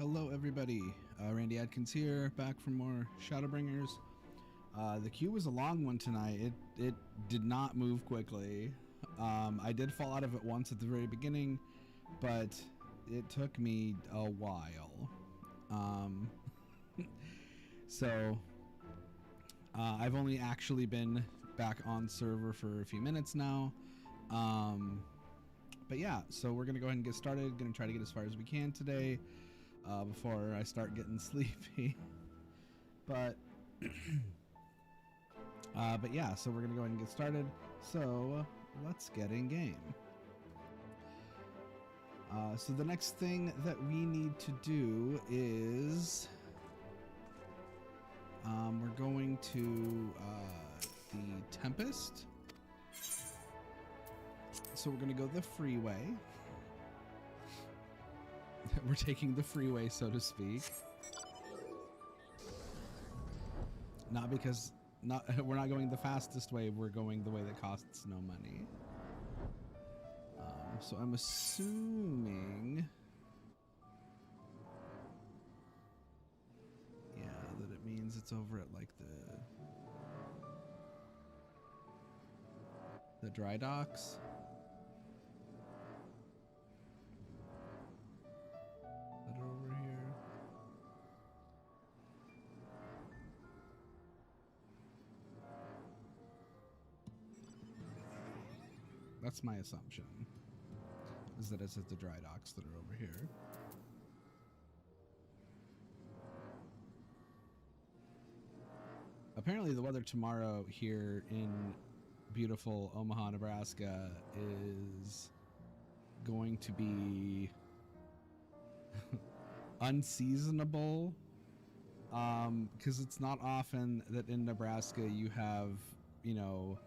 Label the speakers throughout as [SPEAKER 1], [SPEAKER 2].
[SPEAKER 1] Hello everybody, Randy Adkins here, back for more Shadowbringers. The queue was a long one tonight. It did not move quickly. I did fall out of it once at the very beginning, but it took me a while. So I've only actually been back on server for a few minutes now. But yeah, so we're gonna go ahead and get started. Gonna try to get as far as we can today before I start getting sleepy. But but yeah, so we're gonna go ahead and get started. So let's get in game. So the next thing that we need to do is we're going to the Tempest. So we're going to go the freeway. We're taking the freeway, so to speak. Not because we're not going the fastest way, we're going the way that costs no money. So I'm assuming, yeah, that it means it's over at like the dry docks. That are over here. That's my assumption, is that it's at the dry docks that are over here. Apparently the weather tomorrow here in beautiful Omaha, Nebraska is going to be unseasonable, because it's not often that in Nebraska you have, you know,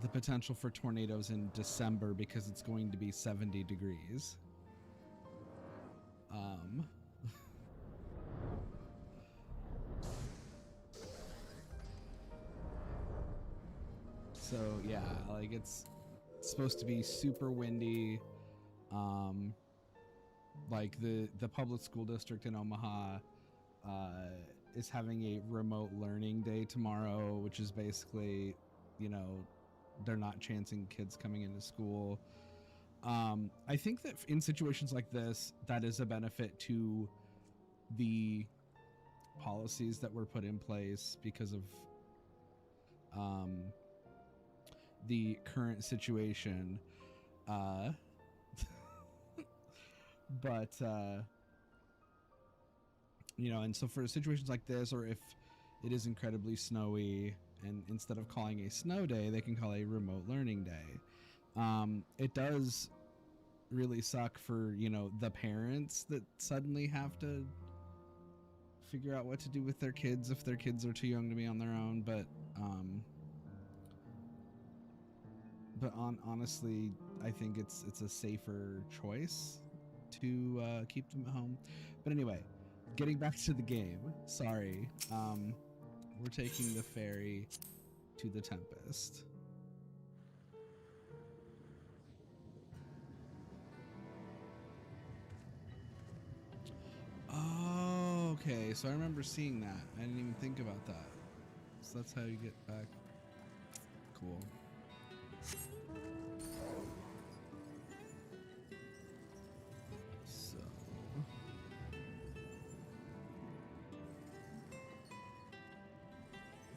[SPEAKER 1] the potential for tornadoes in December because it's going to be 70 degrees. So yeah, like it's supposed to be super windy. Like the public school district in Omaha is having a remote learning day tomorrow, which is basically, you know, they're not chancing kids coming into school. I think that in situations like this, that is a benefit to the policies that were put in place because of the current situation. But you know, and so for situations like this, or if it is incredibly snowy, and instead of calling a snow day, they can call a remote learning day. It does really suck for, you know, the parents that suddenly have to figure out what to do with their kids if their kids are too young to be on their own. But honestly, I think it's a safer choice to keep them at home. But anyway, getting back to the game, sorry. We're taking the ferry to the Tempest. Oh, okay, so I remember seeing that. I didn't even think about that. So that's how you get back. Cool. So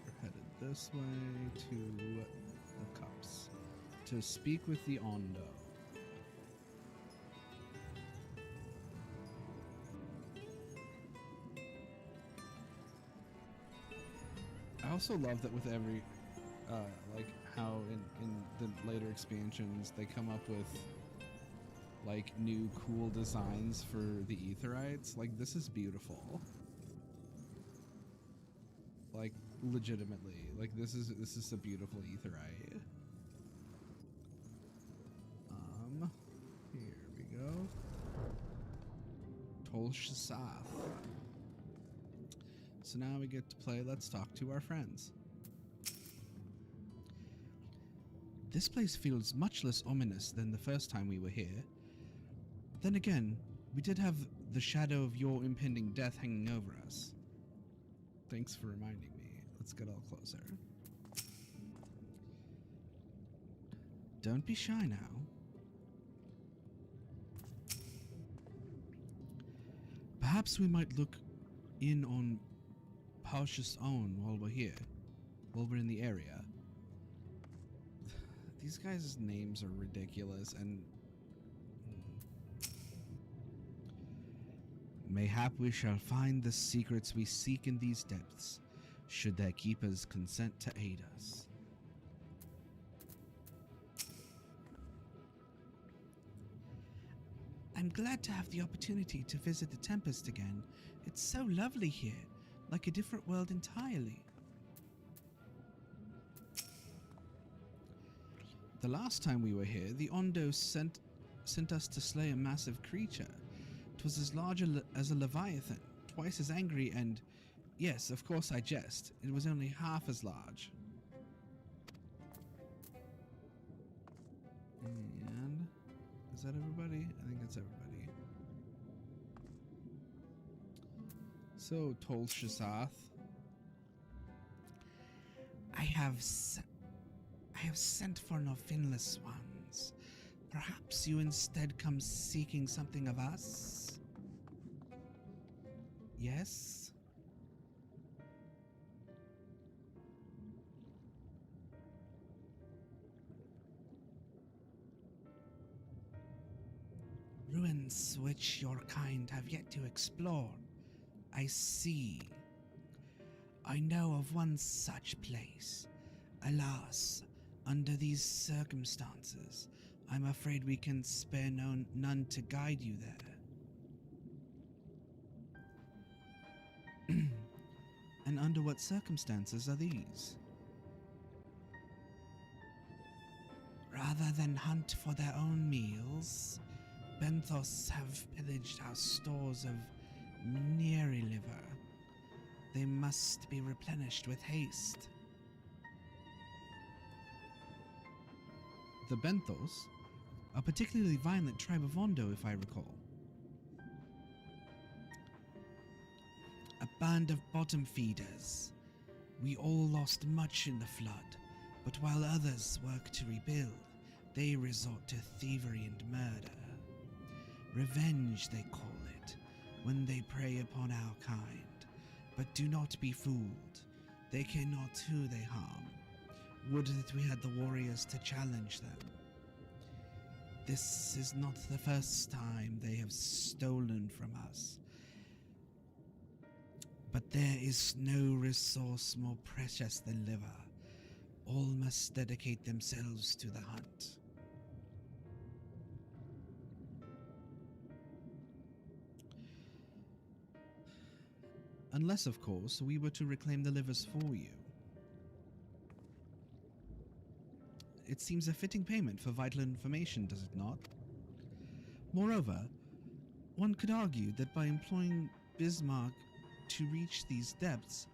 [SPEAKER 1] we're headed this way to the Cups to speak with the Ondo. I also love that with every like how in the later expansions they come up with like new cool designs for the Aetherites. Like, this is beautiful. Like, legitimately, like this is a beautiful Aetherite. Here we go. Tolshasath. So now we get to play Let's Talk to Our Friends. This place feels much less ominous than the first time we were here. Then again, We did have the shadow of your impending death hanging over us. Thanks for reminding me. Let's get all closer. Don't be shy now. Perhaps we might look in on Pausch's own while we're here, while we're in the area. These guys' names are ridiculous, and mayhap we shall find the secrets we seek in these depths, should their keepers consent to aid us. I'm glad to have the opportunity to visit the Tempest again. It's so lovely here, like a different world entirely. The last time we were here, the Ondo sent us to slay a massive creature. It was as large as a leviathan, twice as angry, and yes, of course I jest, it was only half as large. And is that everybody? I think that's everybody. So, Tol Shazath. I have sent for no finless ones. Perhaps you instead come seeking something of us? Yes? Ruins which your kind have yet to explore. I see. I know of one such place. Alas, under these circumstances, I'm afraid we can spare none to guide you there. And under what circumstances are these? Rather than hunt for their own meals, Benthos have pillaged our stores of Mnieri liver. They must be replenished with haste. The Benthos? A particularly violent tribe of Ondo, if I recall. A band of bottom feeders. We all lost much in the flood, but while others work to rebuild, they resort to thievery and murder. Revenge, they call it, when they prey upon our kind. But do not be fooled. They care not who they harm. Would that we had the warriors to challenge them. This is not the first time they have stolen from us. But there is no resource more precious than liver. All must dedicate themselves to the hunt. Unless, of course, we were to reclaim the livers for you. It seems a fitting payment for vital information, does it not? Moreover, one could argue that by employing Bismarck to reach these depths,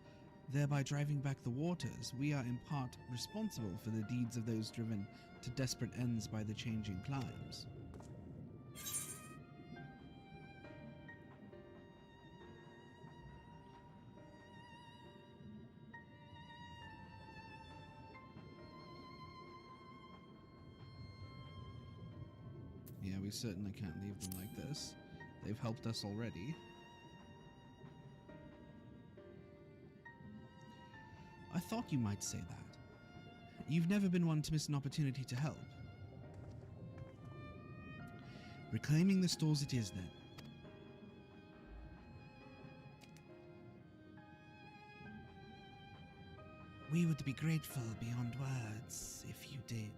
[SPEAKER 1] thereby driving back the waters, we are in part responsible for the deeds of those driven to desperate ends by the changing climes. Yeah, we certainly can't leave them like this. They've helped us already. I thought you might say that. You've never been one to miss an opportunity to help. Reclaiming the stores it is, then. We would be grateful beyond words if you did.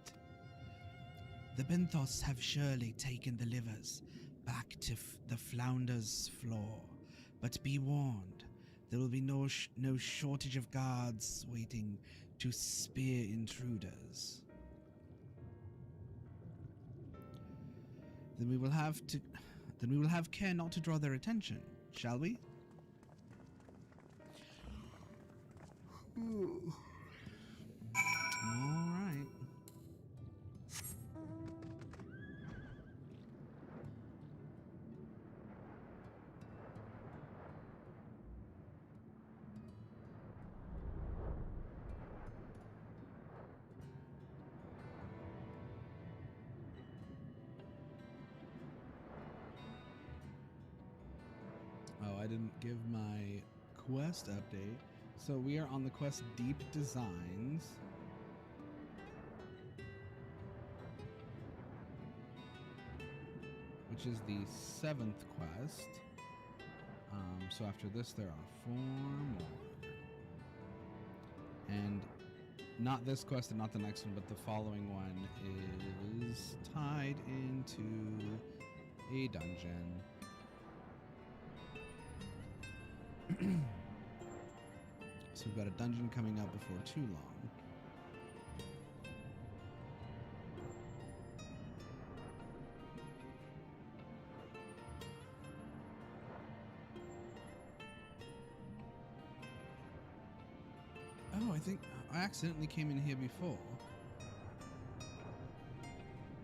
[SPEAKER 1] The Benthos have surely taken the livers back to the Flounder's floor, but be warned, there will be no shortage of guards waiting to spear intruders. Then we will have care not to draw their attention, shall we? All right. Oh, I didn't give my quest update. So we are on the quest Deep Designs. Which is the 7th quest. So after this, there are 4 more. And not this quest and not the next one, but the following one is tied into a dungeon. So we've got a dungeon coming up before too long. Oh, I think I accidentally came in here before.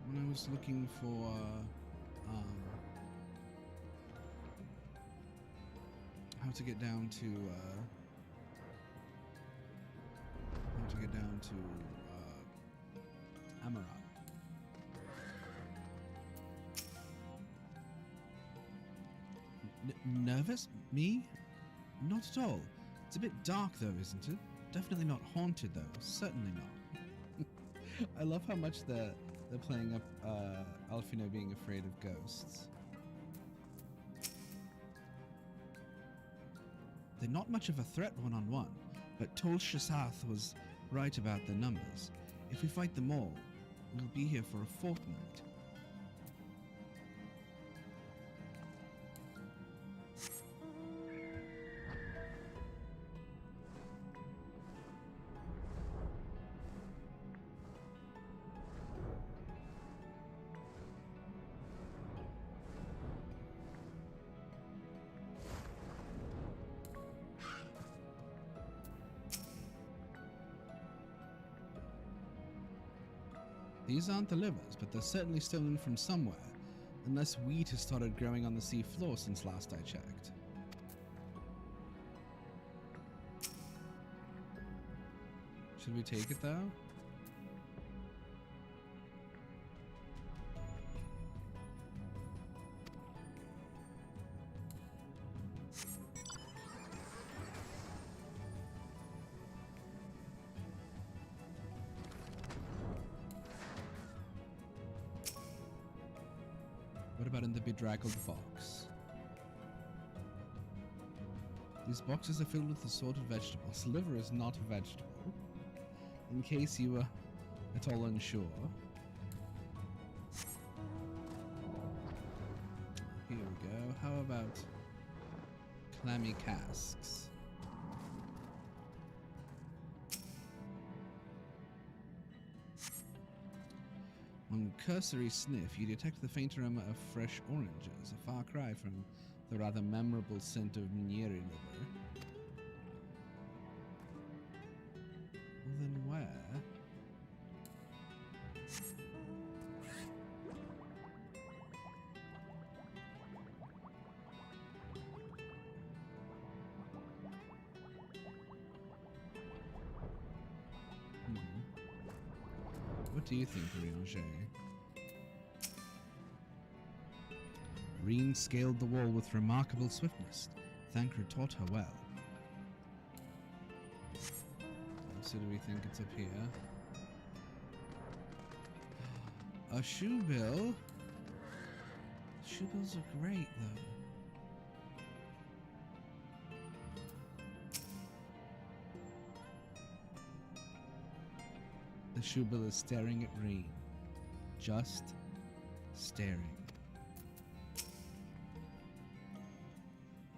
[SPEAKER 1] When I was looking for how to get down to Amarat. Nervous? Me? Not at all. It's a bit dark though, isn't it? Definitely not haunted though. Certainly not. I love how much they're playing up Alfino being afraid of ghosts. They're not much of a threat one-on-one, but Tol Shasath was right about the numbers. If we fight them all, we'll be here for a fortnight. These aren't the livers, but they're certainly stolen from somewhere, unless wheat has started growing on the sea floor since last I checked. Should we take it though? What about in the bedraggled box? These boxes are filled with assorted vegetables. Liver is not a vegetable. In case you were at all unsure. Here we go. How about clammy casks? On cursory sniff, you detect the faint aroma of fresh oranges, a far cry from the rather memorable scent of Mnieri liver. Well, then where? What do you think, Rianger? Reen scaled the wall with remarkable swiftness. Thancred taught her well. So do we think it's up here? A shoe bill? Shoe bills are great, though. The shoe bill is staring at Reen. Just staring.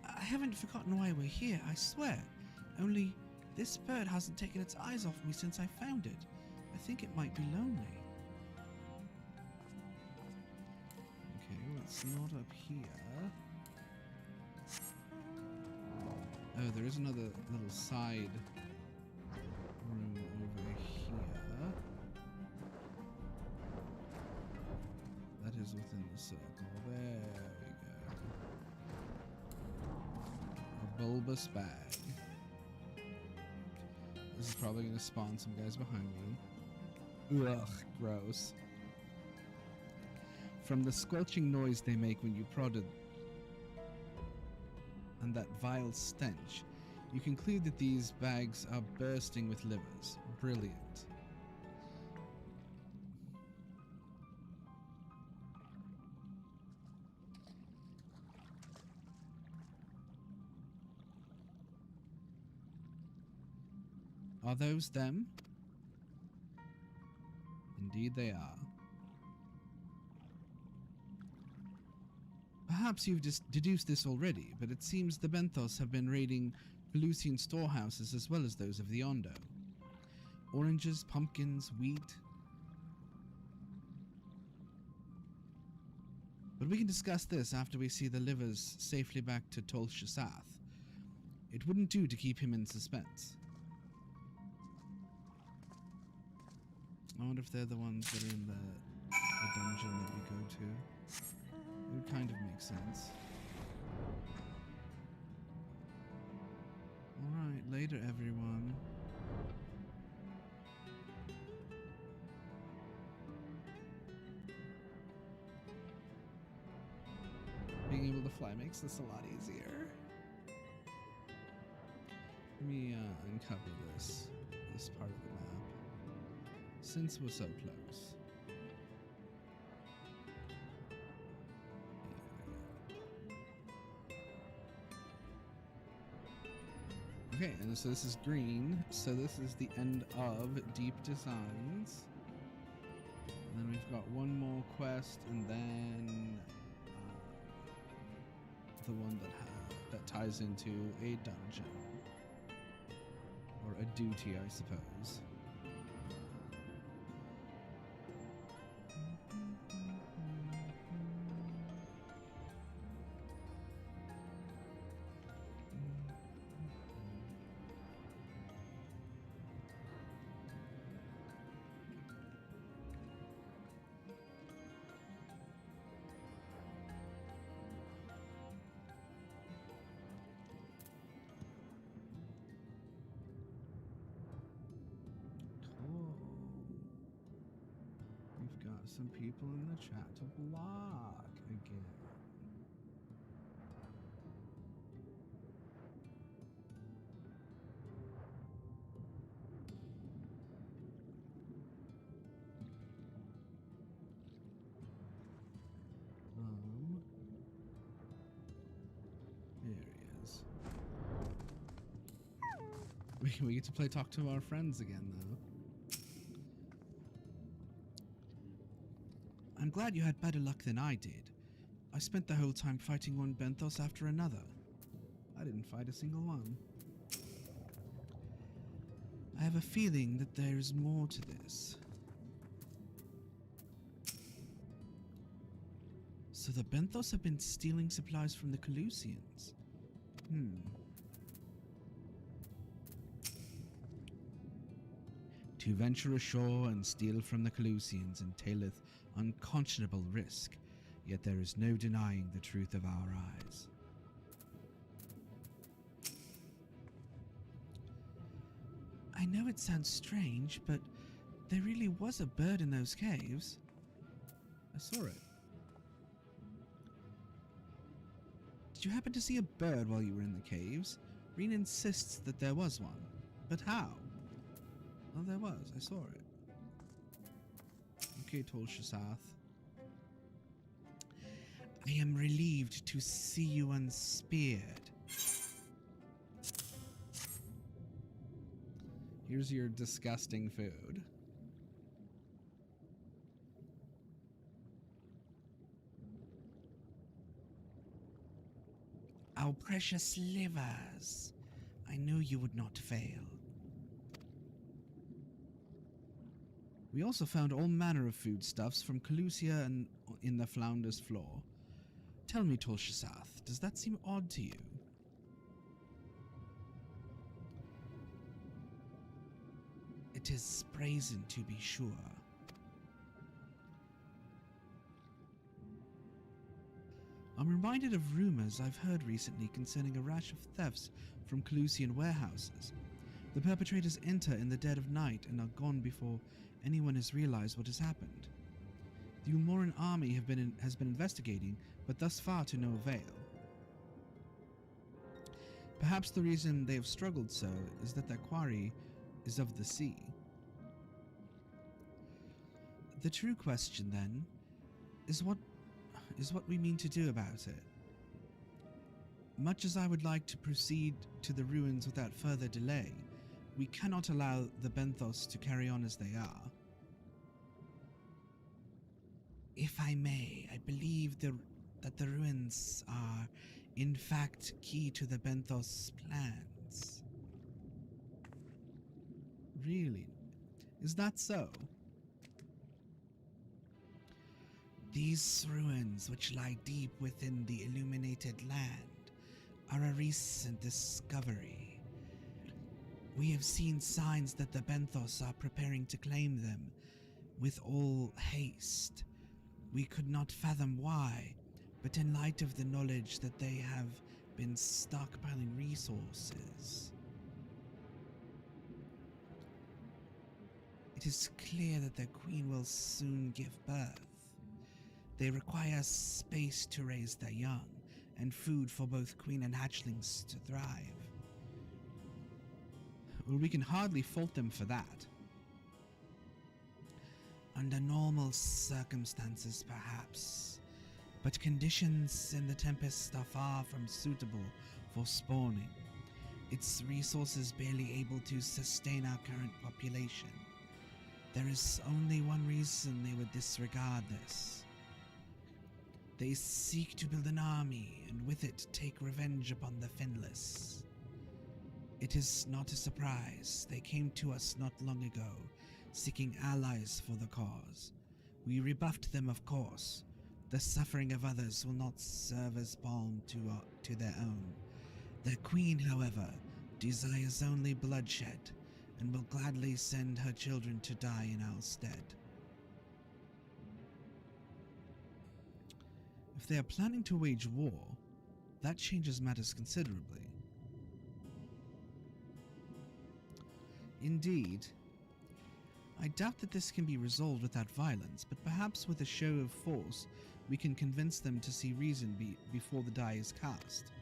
[SPEAKER 1] I haven't forgotten why we're here, I swear. Only this bird hasn't taken its eyes off me since I found it. I think it might be lonely. Okay, well, it's not up here. Oh, there is another little side room over here. That is within the circle. There we go. A bulbous bag. This is probably going to spawn some guys behind me. Ugh, gross. From the squelching noise they make when you prodded... and that vile stench, you conclude that these bags are bursting with livers. Brilliant. Are those them? Indeed they are. Perhaps you've deduced this already, but it seems the Benthos have been raiding Pelusian storehouses as well as those of the Ondo. Oranges, pumpkins, wheat. But we can discuss this after we see the livers safely back to Tol Shasath. It wouldn't do to keep him in suspense. I wonder if they're the ones that are in the dungeon that we go to. It would kind of make sense. Alright, later everyone. Being able to fly makes this a lot easier. Let me uncover this part of the map. Since we're so close. Okay, and so this is green, so this is the end of Deep Designs. And then we've got one more quest, and then the one that ties into a dungeon. Or a duty, I suppose. Some people in the chat to block again. There he is. We get to talk to our friends again, though. I'm glad you had better luck than I did. I spent the whole time fighting one Benthos after another. I didn't fight a single one. I have a feeling that there's more to this. So the Benthos have been stealing supplies from the Colusians. To venture ashore and steal from the Colusians entaileth unconscionable risk, yet there is no denying the truth of our eyes. I know it sounds strange, but there really was a bird in those caves. I saw it. Did you happen to see a bird while you were in the caves? Reen insists that there was one. But how? Well, there was. I saw it. Okay, Tol Shasath. I am relieved to see you unspeared. Here's your disgusting food. Our precious livers. I knew you would not fail. We also found all manner of foodstuffs from Colusia and in the Flounder's floor. Tell me, Tol Shasath, does that seem odd to you? It is brazen, to be sure. I'm reminded of rumors I've heard recently concerning a rash of thefts from Colusian warehouses. The perpetrators enter in the dead of night and are gone before anyone has realized what has happened. The Umoran army has been investigating, but thus far to no avail. Perhaps the reason they have struggled so is that their quarry is of the sea. The true question, then, is what we mean to do about it. Much as I would like to proceed to the ruins without further delay, we cannot allow the Benthos to carry on as they are. If I may, I believe that the ruins are, in fact, key to the Benthos' plans. Really? Is that so? These ruins, which lie deep within the illuminated land, are a recent discovery. We have seen signs that the Benthos are preparing to claim them with all haste. We could not fathom why, but in light of the knowledge that they have been stockpiling resources, it is clear that their queen will soon give birth. They require space to raise their young, and food for both queen and hatchlings to thrive. Well, we can hardly fault them for that. Under normal circumstances, perhaps, but conditions in the Tempest are far from suitable for spawning. Its resources barely able to sustain our current population. There is only one reason they would disregard this. They seek to build an army, and with it take revenge upon the Finless. It is not a surprise. They came to us not long ago, seeking allies for the cause. We rebuffed them, of course. The suffering of others will not serve as balm to their own. Their queen, however, desires only bloodshed, and will gladly send her children to die in our stead. If they are planning to wage war, that changes matters considerably. Indeed, I doubt that this can be resolved without violence, but perhaps with a show of force we can convince them to see reason before the die is cast.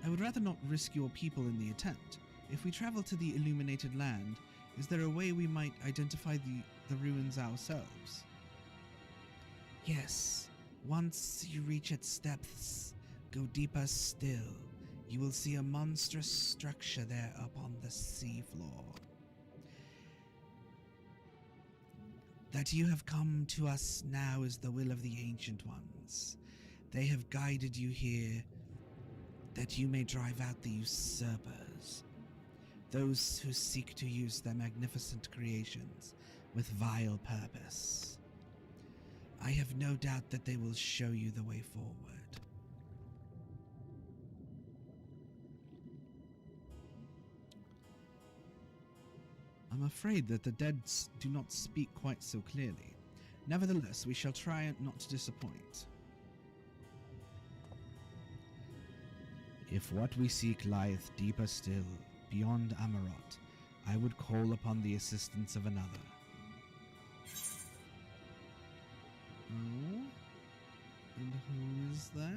[SPEAKER 1] I would rather not risk your people in the attempt. If we travel to the illuminated land, is there a way we might identify the ruins ourselves? Yes, once you reach its depths, go deeper still. You will see a monstrous structure there upon the seafloor. That you have come to us now is the will of the Ancient Ones. They have guided you here that you may drive out the usurpers, those who seek to use their magnificent creations with vile purpose. I have no doubt that they will show you the way forward. I'm afraid that the dead do not speak quite so clearly. Nevertheless, we shall try not to disappoint. If what we seek lieth deeper still, beyond Amarot, I would call upon the assistance of another. Oh? And who is that?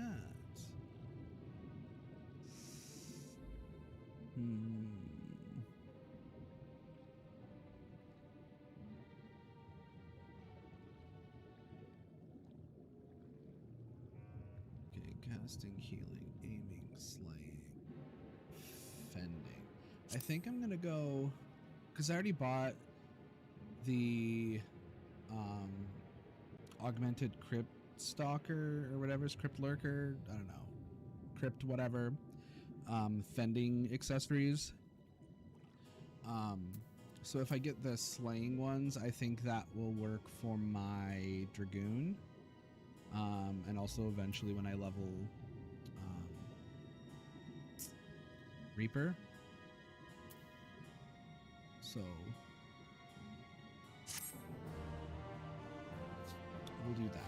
[SPEAKER 1] Okay, casting, healing, aiming, slaying, fending. I think I'm gonna go, because I already bought the augmented crypt stalker or whatever, crypt lurker, I don't know, crypt whatever, fending accessories. So if I get the slaying ones, I think that will work for my dragoon, and also eventually when I level Reaper. So we'll do that.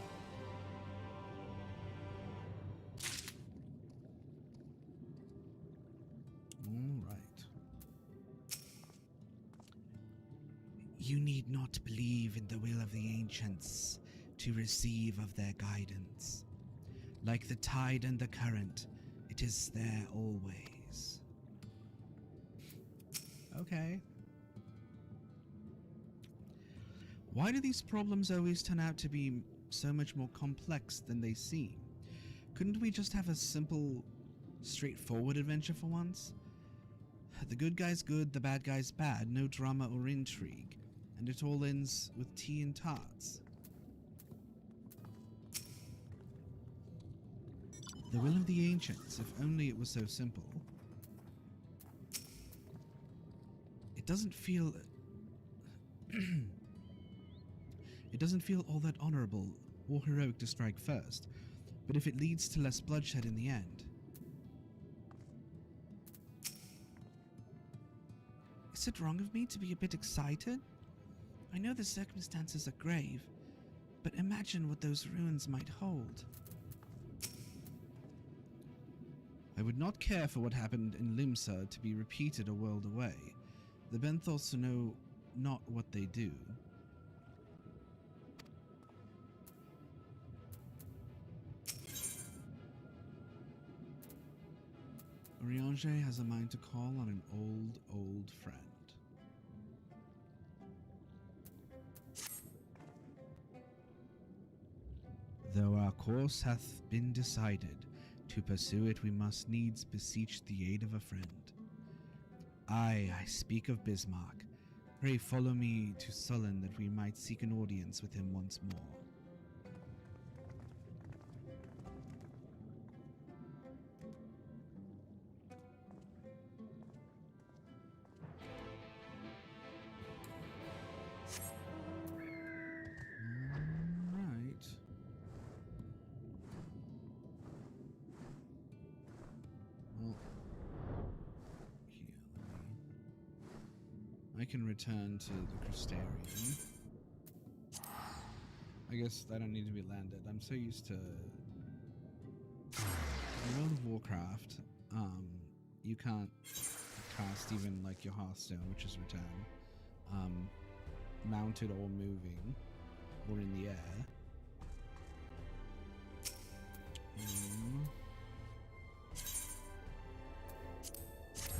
[SPEAKER 1] All right. You need not believe in the will of the ancients to receive of their guidance. Like the tide and the current, it It is there always. Okay. Why do these problems always turn out to be so much more complex than they seem? Couldn't we just have a simple, straightforward adventure for once? The good guy's good, the bad guy's bad, no drama or intrigue, and it all ends with tea and tarts. The will of the ancients, if only it was so simple. It doesn't feel... It doesn't feel all that honorable or heroic to strike first, but if it leads to less bloodshed in the end... Is it wrong of me to be a bit excited? I know the circumstances are grave, but imagine what those ruins might hold. I would not care for what happened in Limsa to be repeated a world away. The Benthos know not what they do. Oriange has a mind to call on an old friend. Though our course hath been decided, to pursue it we must needs beseech the aid of a friend. I speak of Bismarck. Pray follow me to Sullen that we might seek an audience with him once more. I can return to the Crystarium. I guess I don't need to be landed. I'm so used to... In World of Warcraft, you can't cast even like your Hearthstone, which is return, mounted or moving, or in the air.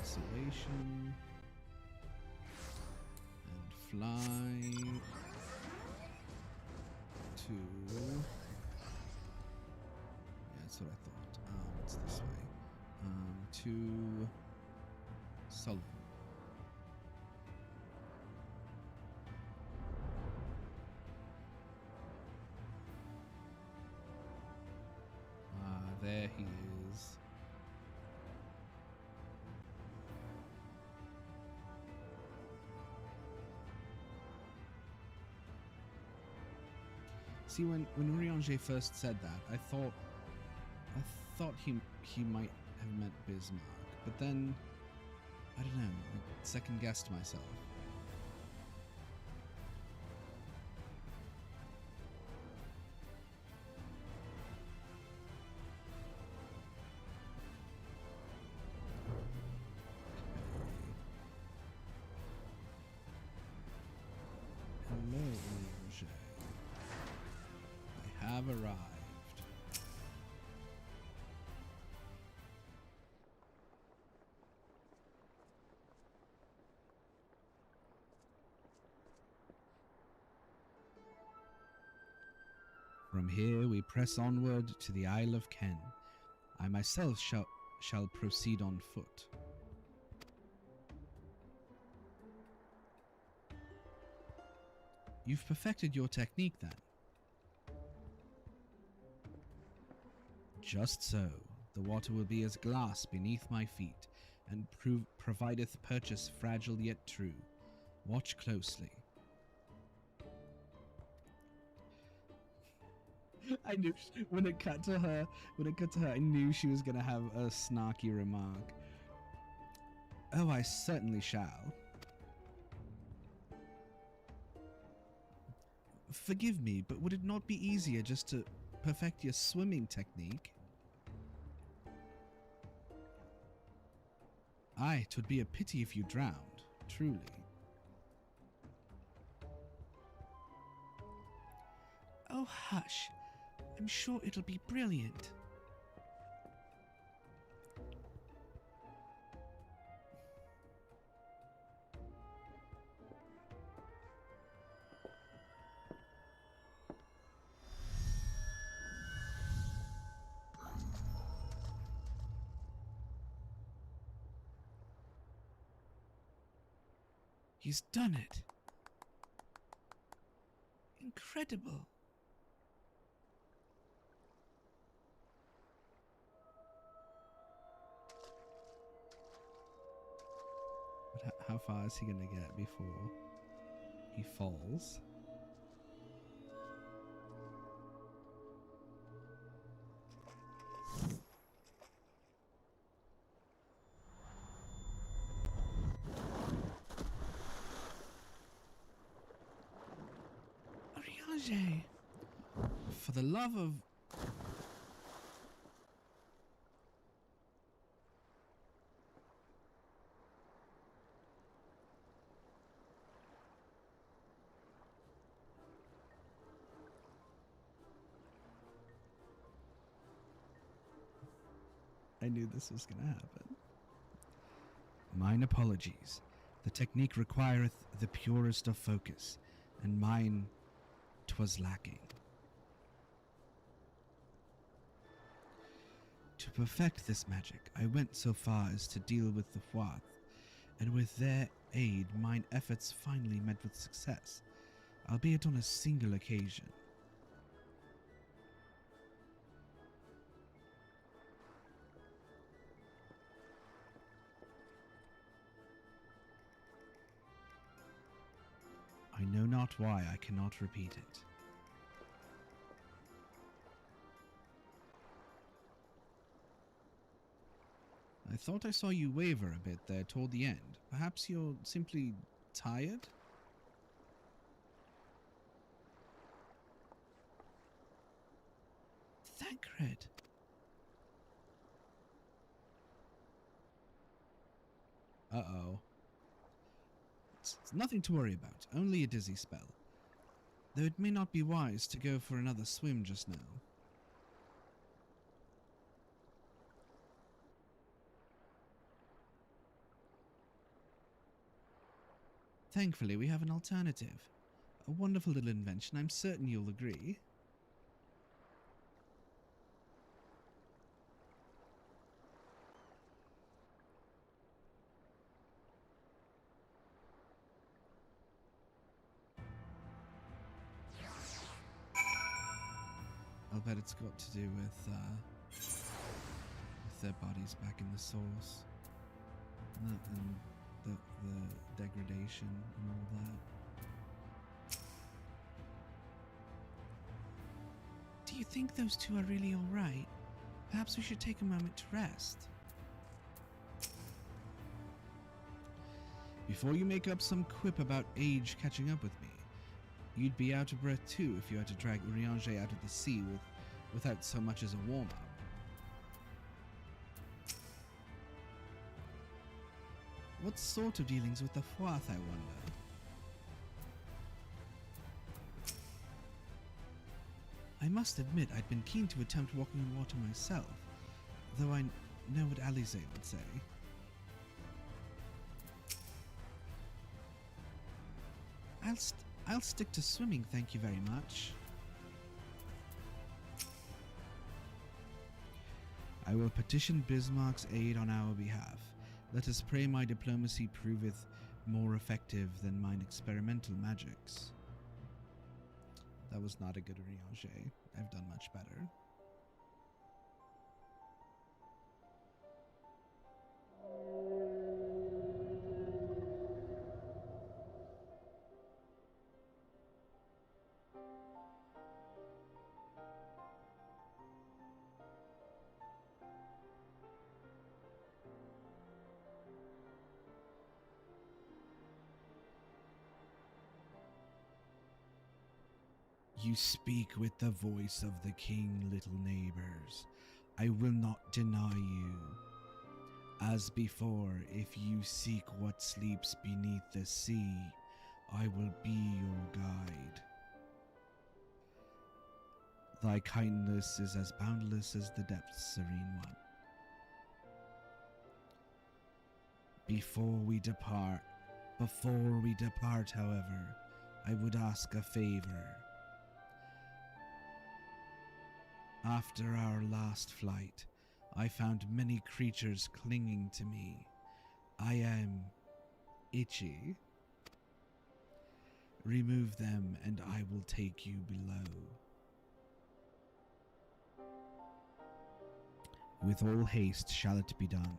[SPEAKER 1] Isolation. Fly to... Yeah, that's what I thought. It's this way. To Sullen. There he is. See, when Urianger first said that, I thought he might have meant Bismarck, but then I don't know, I second guessed myself. Hello, Urianger. Have arrived. From here we press onward to the Isle of Ken. I myself shall proceed on foot. You've perfected your technique then? Just so. The water will be as glass beneath my feet, and provideth purchase fragile yet true. Watch closely. I knew when it cut to her, I knew she was gonna have a snarky remark. Oh, I certainly shall. Forgive me, but would it not be easier just to perfect your swimming technique? Aye, 'twould be a pity if you drowned, truly. Oh, hush. I'm sure it'll be brilliant. He's done it. Incredible. But how far is he going to get before he falls? Oriange, for the love of... I knew this was going to happen. Mine apologies. The technique requireth the purest of focus, and mine 'twas lacking. To perfect this magic, I went so far as to deal with the Huath, and with their aid mine efforts finally met with success, albeit on a single occasion. I know not why I cannot repeat it. I thought I saw you waver a bit there toward the end. Perhaps you're simply tired? Thancred. Uh-oh. It's nothing to worry about, only a dizzy spell. Though it may not be wise to go for another swim just now. Thankfully, we have an alternative. A wonderful little invention, I'm certain you'll agree. I'll bet it's got to do with their bodies back in the source. And the degradation and all that. Do you think those two are really alright? Perhaps we should take a moment to rest. Before you make up some quip about age catching up with me, you'd be out of breath too if you had to drag Oriange out of the sea without so much as a warm-up. What sort of dealings with the Huath, I wonder? I must admit I'd been keen to attempt walking in water myself, though I know what Alize would say. I'll stick to swimming, thank you very much. I will petition Bismarck's aid on our behalf. Let us pray my diplomacy proveth more effective than mine experimental magics. That was not a good Oriange. I've done much better. You speak with the voice of the king, little neighbors. I will not deny you. As before, if you seek what sleeps beneath the sea, I will be your guide. Thy kindness is as boundless as the depths, serene one. Before we depart, however, I would ask a favor. After our last flight, I found many creatures clinging to me. I am itchy. Remove them, and I will take you below. With all haste shall it be done.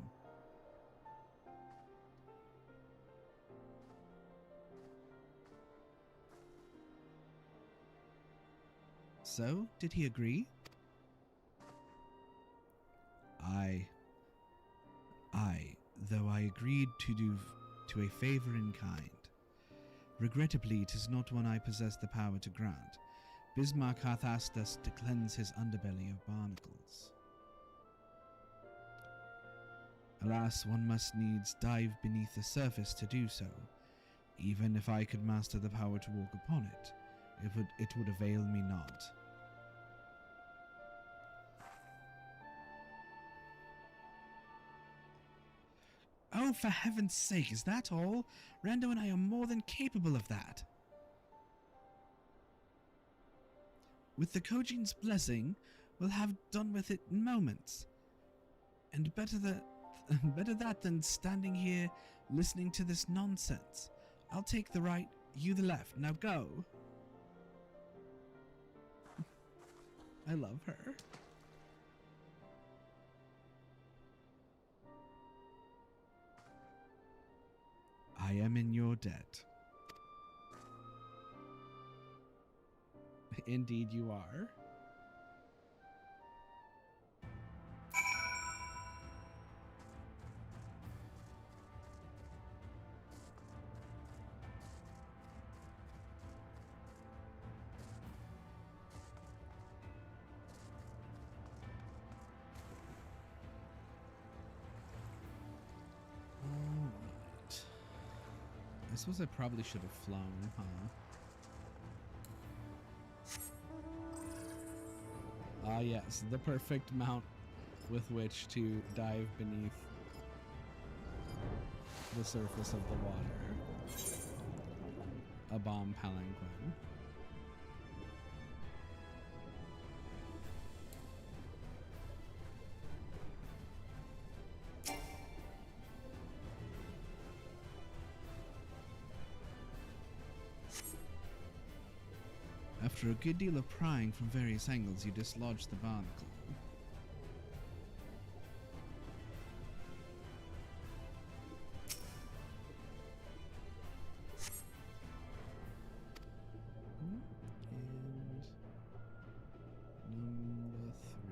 [SPEAKER 1] So, did he agree? Aye, though I agreed to a favour in kind. Regrettably, 'tis not one I possess the power to grant. Bismarck hath asked us to cleanse his underbelly of barnacles. Alas, one must needs dive beneath the surface to do so. Even if I could master the power to walk upon it, it would avail me not. Oh, for heaven's sake, is that all? Rando and I are more than capable of that. With the Kojin's blessing, we'll have done with it in moments. And better that than standing here listening to this nonsense. I'll take the right, you the left. Now go. I love her. I am in your debt. Indeed you are. Alright. I suppose I probably should have flown, huh? Ah, yes, the perfect mount with which to dive beneath the surface of the water. A bomb palanquin. After a good deal of prying from various angles, you dislodge the barnacle. And number 3.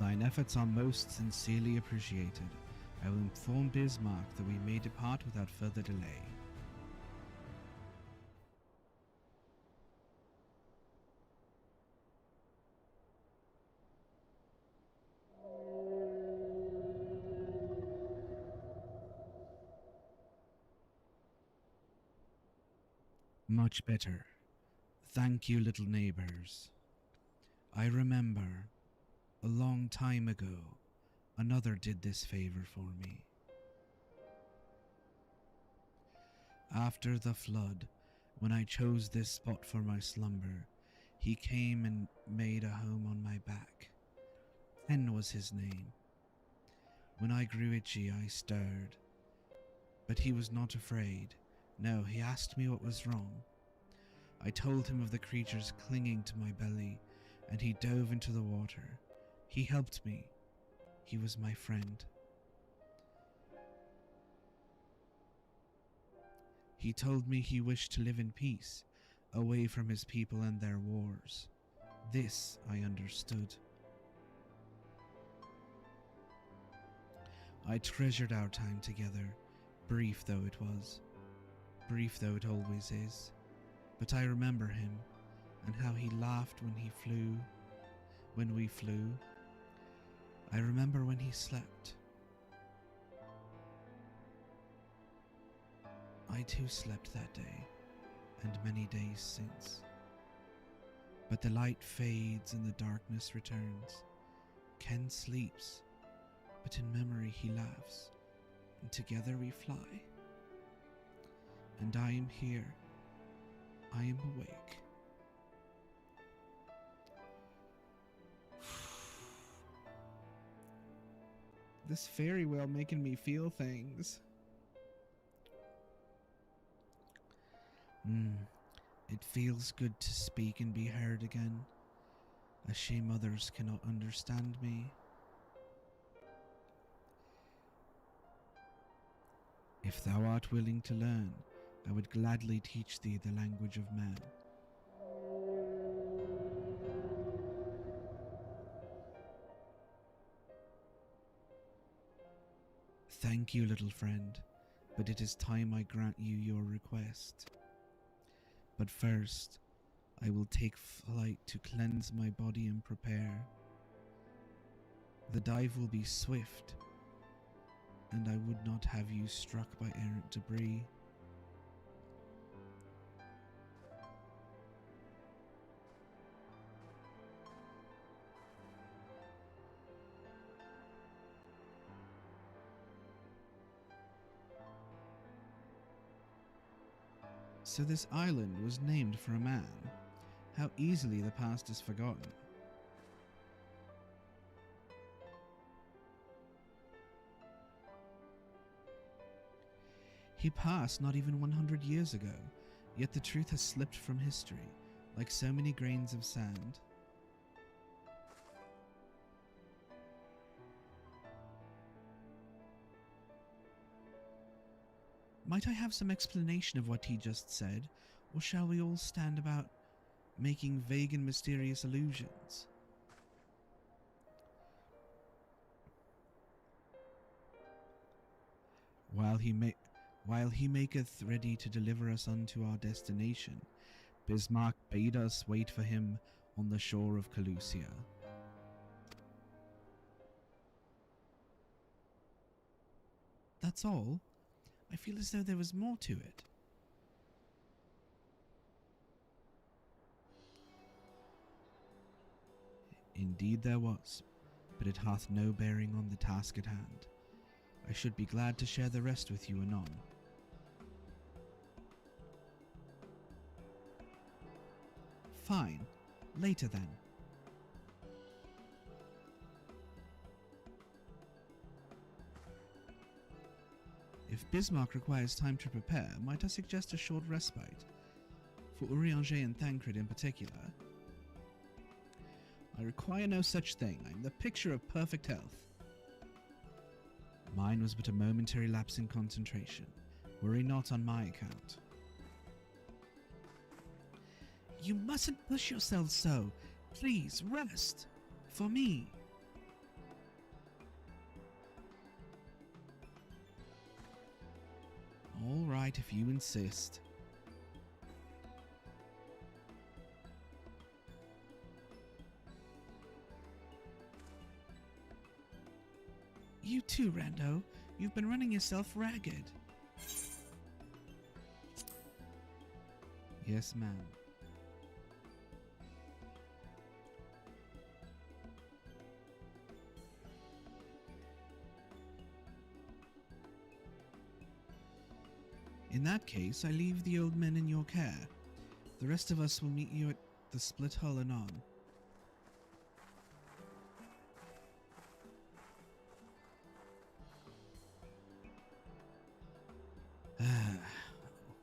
[SPEAKER 1] Thine efforts are most sincerely appreciated. I will inform Bismarck that we may depart without further delay. Much better. Thank you, little neighbors. I remember, a long time ago, another did this favor for me. After the flood, when I chose this spot for my slumber, he came and made a home on my back. Ken was his name. When I grew itchy, I stirred. But he was not afraid. No, he asked me what was wrong. I told him of the creatures clinging to my belly, and he dove into the water. He helped me. He was my friend. He told me he wished to live in peace, away from his people and their wars. This I understood. I treasured our time together, brief though it was. Brief though it always is. But I remember him, and how he laughed when we flew. I remember when he slept. I too slept that day, and many days since. But the light fades and the darkness returns.
[SPEAKER 2] Ken sleeps, but in memory he laughs, and together we fly. And I am here. I am awake.
[SPEAKER 1] This fairy whale making me feel things.
[SPEAKER 2] It feels good to speak and be heard again. A shame others cannot understand me. If thou art willing to learn, I would gladly teach thee the language of man. Thank you, little friend, but it is time I grant you your request. But first, I will take flight to cleanse my body and prepare. The dive will be swift, and I would not have you struck by errant debris.
[SPEAKER 1] So this island was named for a man. How easily the past is forgotten.
[SPEAKER 2] He passed not even 100 years ago, yet the truth has slipped from history, like so many grains of sand. Might I have some explanation of what he just said, or shall we all stand about making vague and mysterious allusions? While he maketh ready to deliver us unto our destination, Bismarck bade us wait for him on the shore of Calusia. That's all? I feel as though there was more to it. Indeed there was, but it hath no bearing on the task at hand. I should be glad to share the rest with you anon. Fine. Later then. If Bismarck requires time to prepare, might I suggest a short respite? For Urianger and Thancred in particular.
[SPEAKER 1] I require no such thing. I am the picture of perfect health.
[SPEAKER 2] Mine was but a momentary lapse in concentration. Worry not on my account. You mustn't push yourself so. Please, rest. For me. All right, if you insist. You too, Rando. You've been running yourself ragged. Yes, ma'am. In that case, I leave the old men in your care. The rest of us will meet you at the Split Hull anon.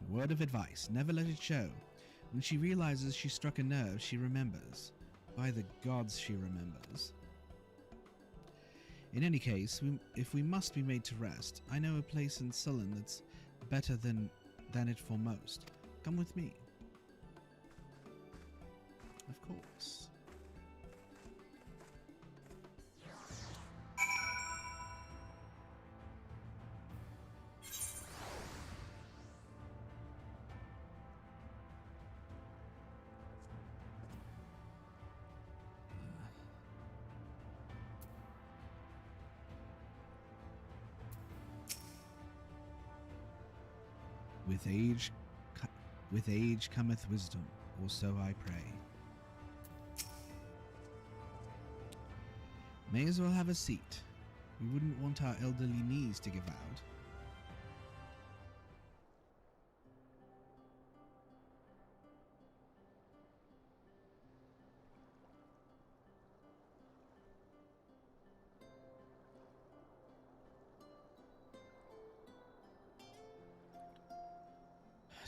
[SPEAKER 2] Word of advice, never let it show. When she realizes she struck a nerve, she remembers. By the gods, she remembers. In any case, if we must be made to rest, I know a place in Sullen that's better than it for most. Come with me. Of course. With age cometh wisdom, or so I pray. May as well have a seat. We wouldn't want our elderly knees to give out.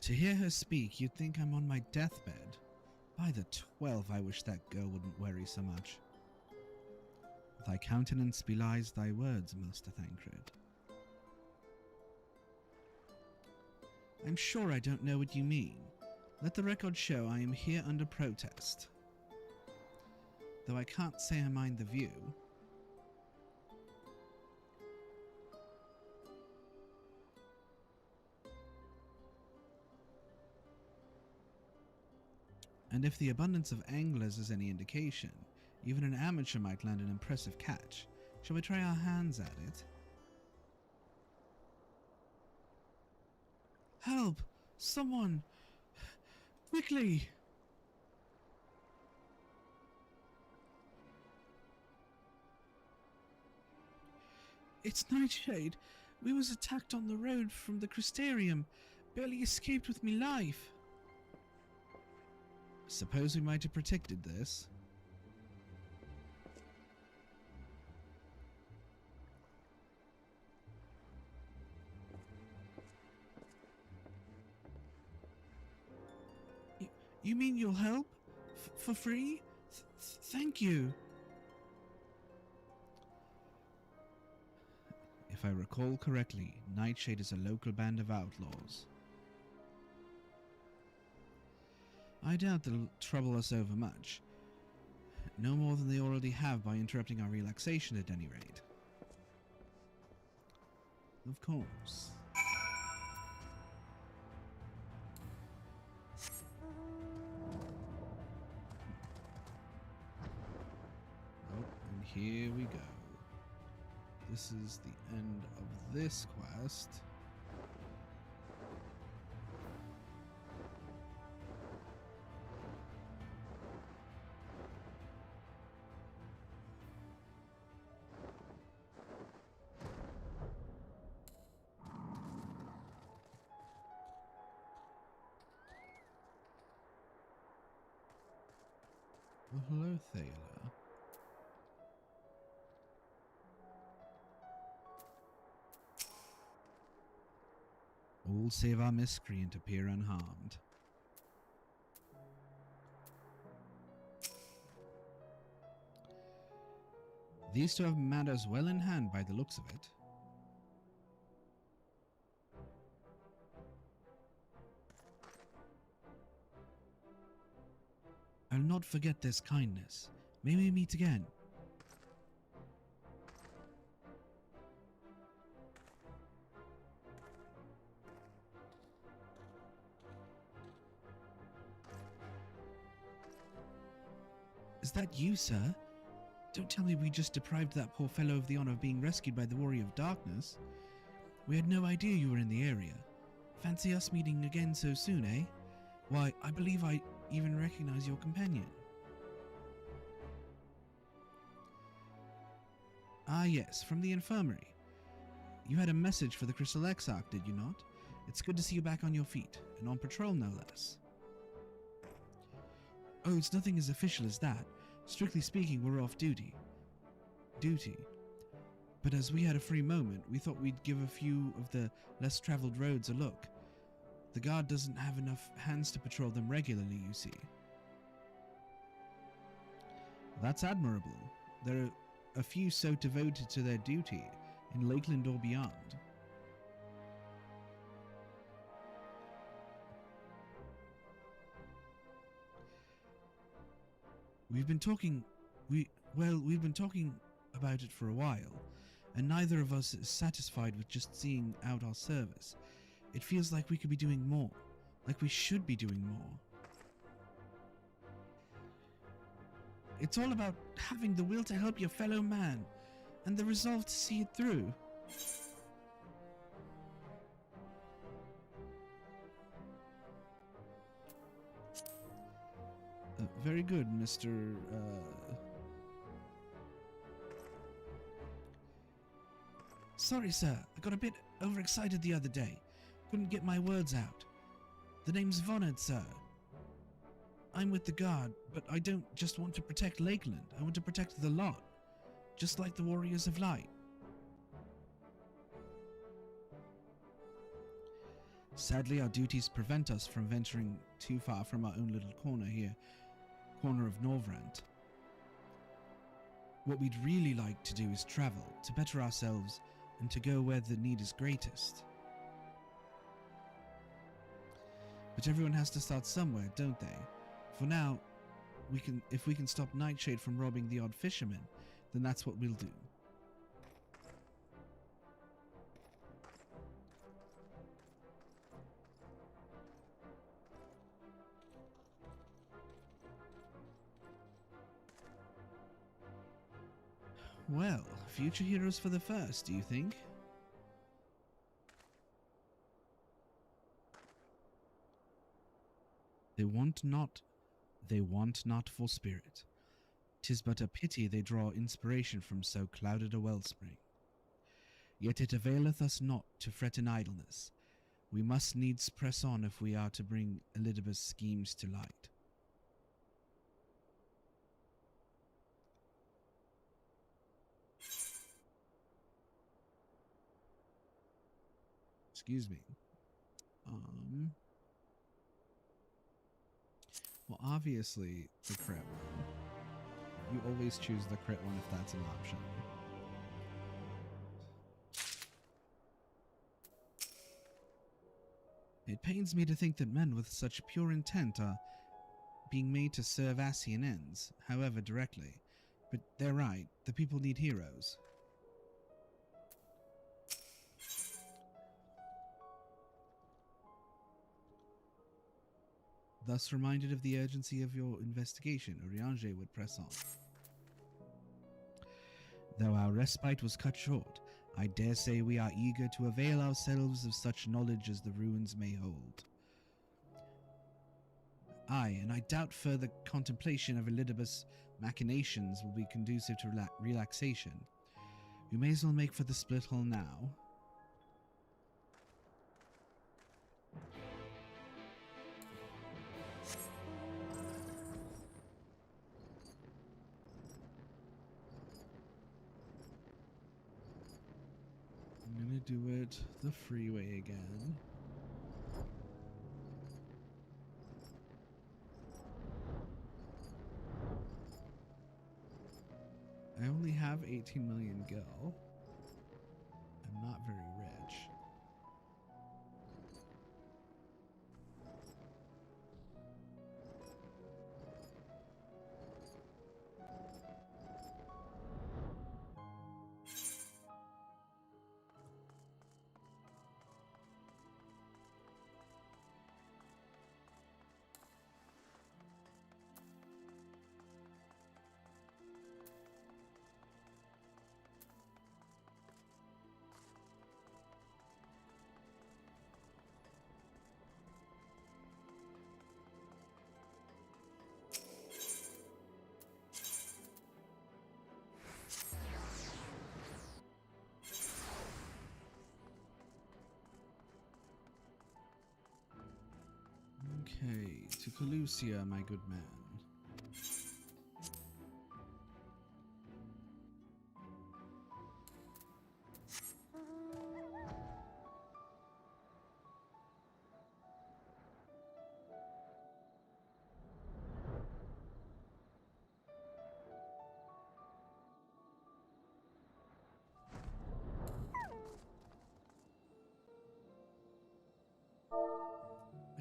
[SPEAKER 2] To hear her speak, you'd think I'm on my deathbed. By the 12, I wish that girl wouldn't worry so much. Thy countenance belies thy words, Master Thancred. I'm sure I don't know what you mean. Let the record show I am here under protest. Though I can't say I mind the view. And if the abundance of anglers is any indication, even an amateur might land an impressive catch. Shall we try our hands at it? Help! Someone! Quickly! It's Nightshade. We was attacked on the road from the Crystarium. Barely escaped with me life. Suppose we might have predicted this. You mean you'll help? For free? Thank you. If I recall correctly, Nightshade is a local band of outlaws. I doubt they'll trouble us over much. No more than they already have by interrupting our relaxation at any rate. Of course. Oh, and here we go. This is the end of this quest. Well, hello, Thaler. All save our miscreant appear unharmed. These two have matters well in hand by the looks of it. I'll not forget this kindness. May we meet again. Is that you, sir? Don't tell me we just deprived that poor fellow of the honor of being rescued by the Warrior of Darkness. We had no idea you were in the area. Fancy us meeting again so soon, eh? Why, I believe I even recognize your companion. Ah yes, from the infirmary. You had a message for the Crystal Exarch, did you not? It's good to see you back on your feet, and on patrol no less. Oh, it's nothing as official as that. Strictly speaking, we're off duty. But as we had a free moment, we thought we'd give a few of the less traveled roads a look. The guard doesn't have enough hands to patrol them regularly, you see. That's admirable. There are a few so devoted to their duty, in Lakeland or beyond. We've been talking about it for a while, and neither of us is satisfied with just seeing out our service. It feels like we could be doing more, like we should be doing more. It's all about having the will to help your fellow man, and the resolve to see it through. Very good, Mr. Sorry, sir. I got a bit overexcited the other day. Couldn't get my words out. The name's Vonard, sir. I'm with the guard, but I don't just want to protect Lakeland. I want to protect the lot. Just like the Warriors of Light. Sadly, our duties prevent us from venturing too far from our own little corner here. Corner of Norvrant. What we'd really like to do is travel, to better ourselves, and to go where the need is greatest. But everyone has to start somewhere, don't they? For now, if we can stop Nightshade from robbing the odd fisherman, then that's what we'll do. Well, future heroes for the first, do you think? They want not for spirit. 'Tis but a pity they draw inspiration from so clouded a wellspring. Yet it availeth us not to fret in idleness. We must needs press on if we are to bring Elidibus' schemes to light. Excuse me. Well, obviously, the crit one. You always choose the crit one if that's an option. It pains me to think that men with such pure intent are being made to serve Ascian ends, however directly. But they're right, the people need heroes. Thus reminded of the urgency of your investigation, Urianger would press on. Though our respite was cut short, I dare say we are eager to avail ourselves of such knowledge as the ruins may hold. Aye, and I doubt further contemplation of Elidibus' machinations will be conducive to relaxation. We may as well make for the split hole now. I'm gonna do it the freeway again. I only have 18 million gil. I'm not very rich. Okay, to Calusia, my good man.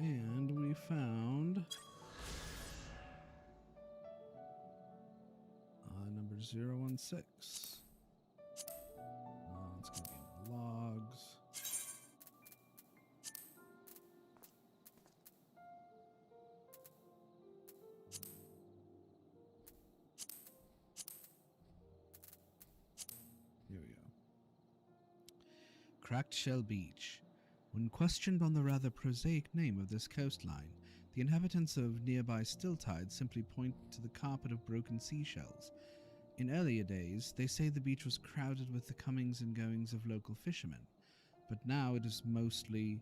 [SPEAKER 2] And we found number 016. It's going to be in the logs. Here we go. Cracked Shell Beach. When questioned on the rather prosaic name of this coastline, the inhabitants of nearby Stilltide simply point to the carpet of broken seashells In earlier days, they say the beach was crowded with the comings and goings of local fishermen, but now it is mostly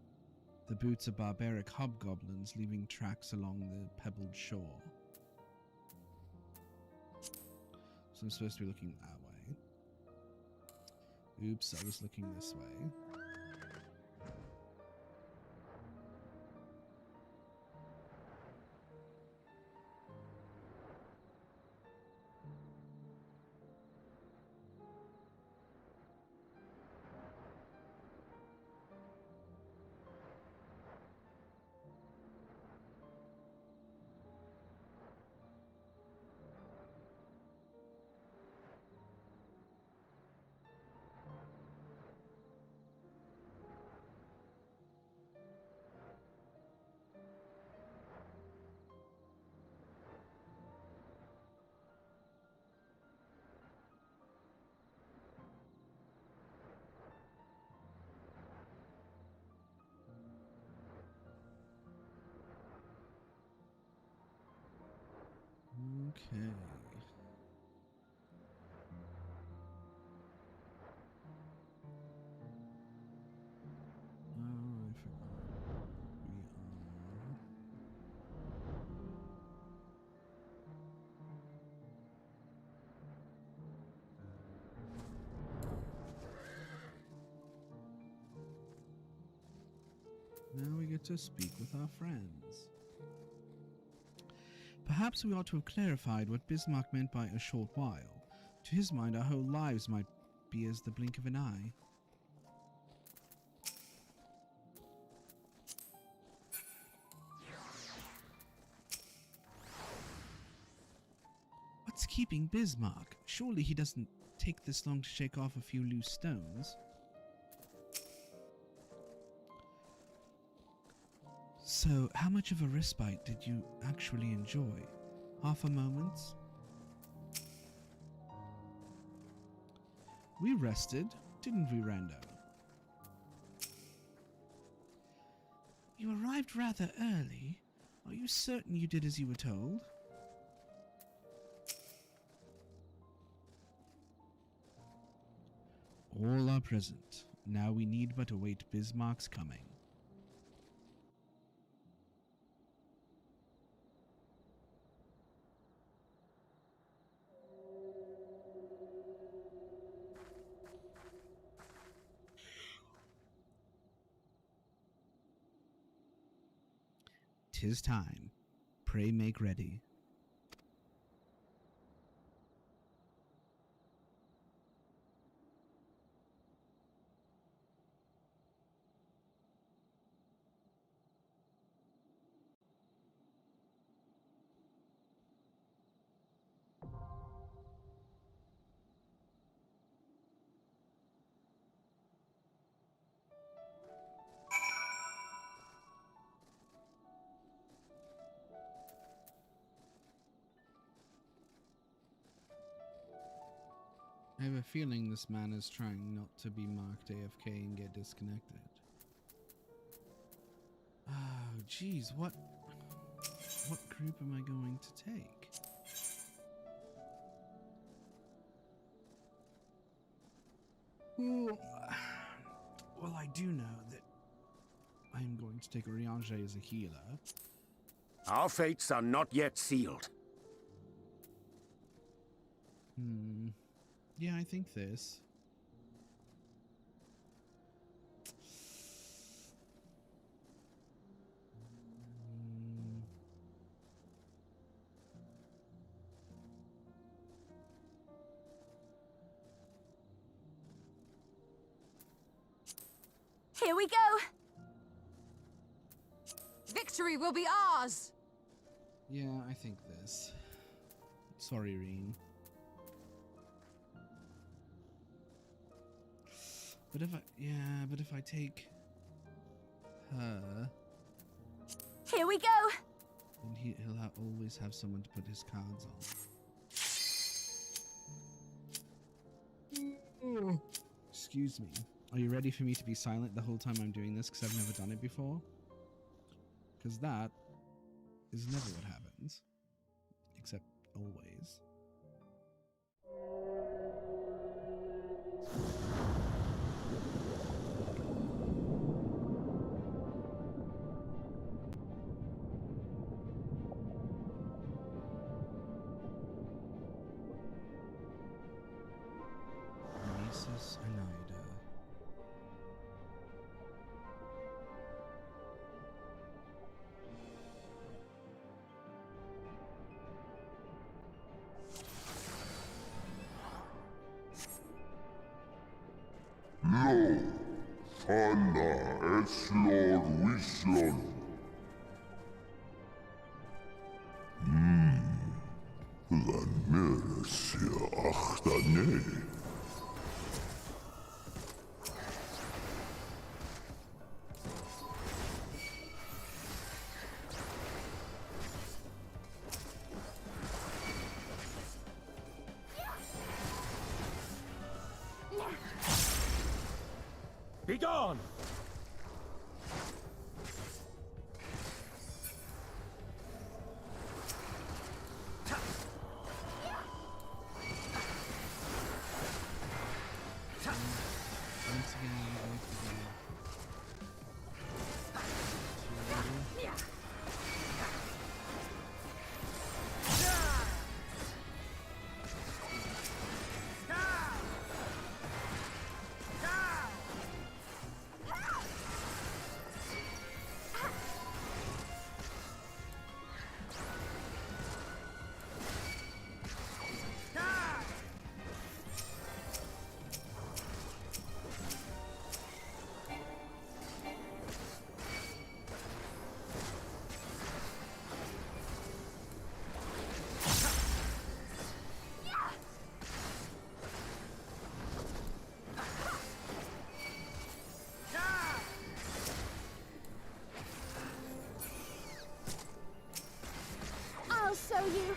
[SPEAKER 2] the boots of barbaric hobgoblins leaving tracks along the pebbled shore. So I'm supposed to be looking that way. Oops, I was looking this way. Okay. Oh, I forgot. We are... Now we get to speak with our friends. Perhaps we ought to have clarified what Bismarck meant by a short while. To his mind, our whole lives might be as the blink of an eye. What's keeping Bismarck? Surely he doesn't take this long to shake off a few loose stones. So, how much of a respite did you actually enjoy? Half a moment? We rested, didn't we, Rando? You arrived rather early. Are you certain you did as you were told? All are present. Now we need but await Bismarck's coming. "'Tis time. Pray make ready." I have a feeling this man is trying not to be marked AFK and get disconnected. Oh, geez, what group am I going to take? Well, I do know that I am going to take Oriange as a healer.
[SPEAKER 3] Our fates are not yet sealed.
[SPEAKER 2] Yeah, I think this.
[SPEAKER 4] Here we go! Victory will be ours!
[SPEAKER 2] Yeah, I think this. Sorry, Reen. But if I take her,
[SPEAKER 4] Here we go!
[SPEAKER 2] then he'll always have someone to put his cards on. Excuse me. Are you ready for me to be silent the whole time I'm doing this because I've never done it before? Because that is never what happens. Except always. Mrs. Oneida.
[SPEAKER 5] Lo, falla eslor wishon. Lanersia achtane.
[SPEAKER 3] Be gone!
[SPEAKER 2] Once again, you like to go.
[SPEAKER 4] I'll show you.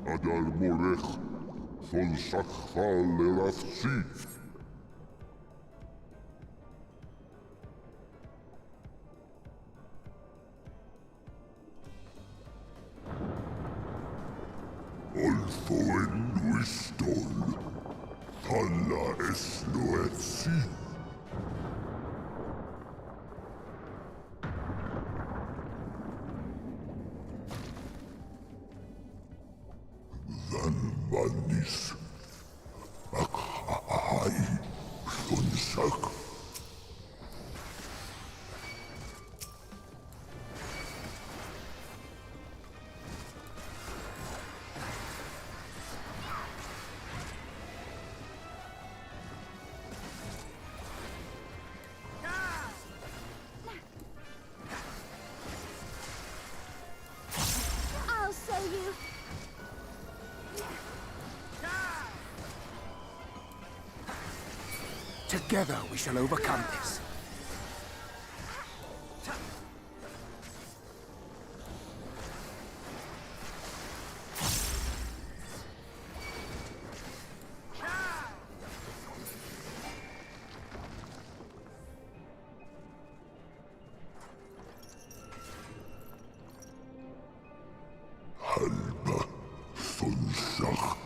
[SPEAKER 5] Adar morech, von sakval erafsi. Olfo en wisdom, falla eslo etsi. Manis. Akhai. Sunsak.
[SPEAKER 4] I'll show you.
[SPEAKER 3] Together we shall overcome this.
[SPEAKER 5] Halba. Sunsak.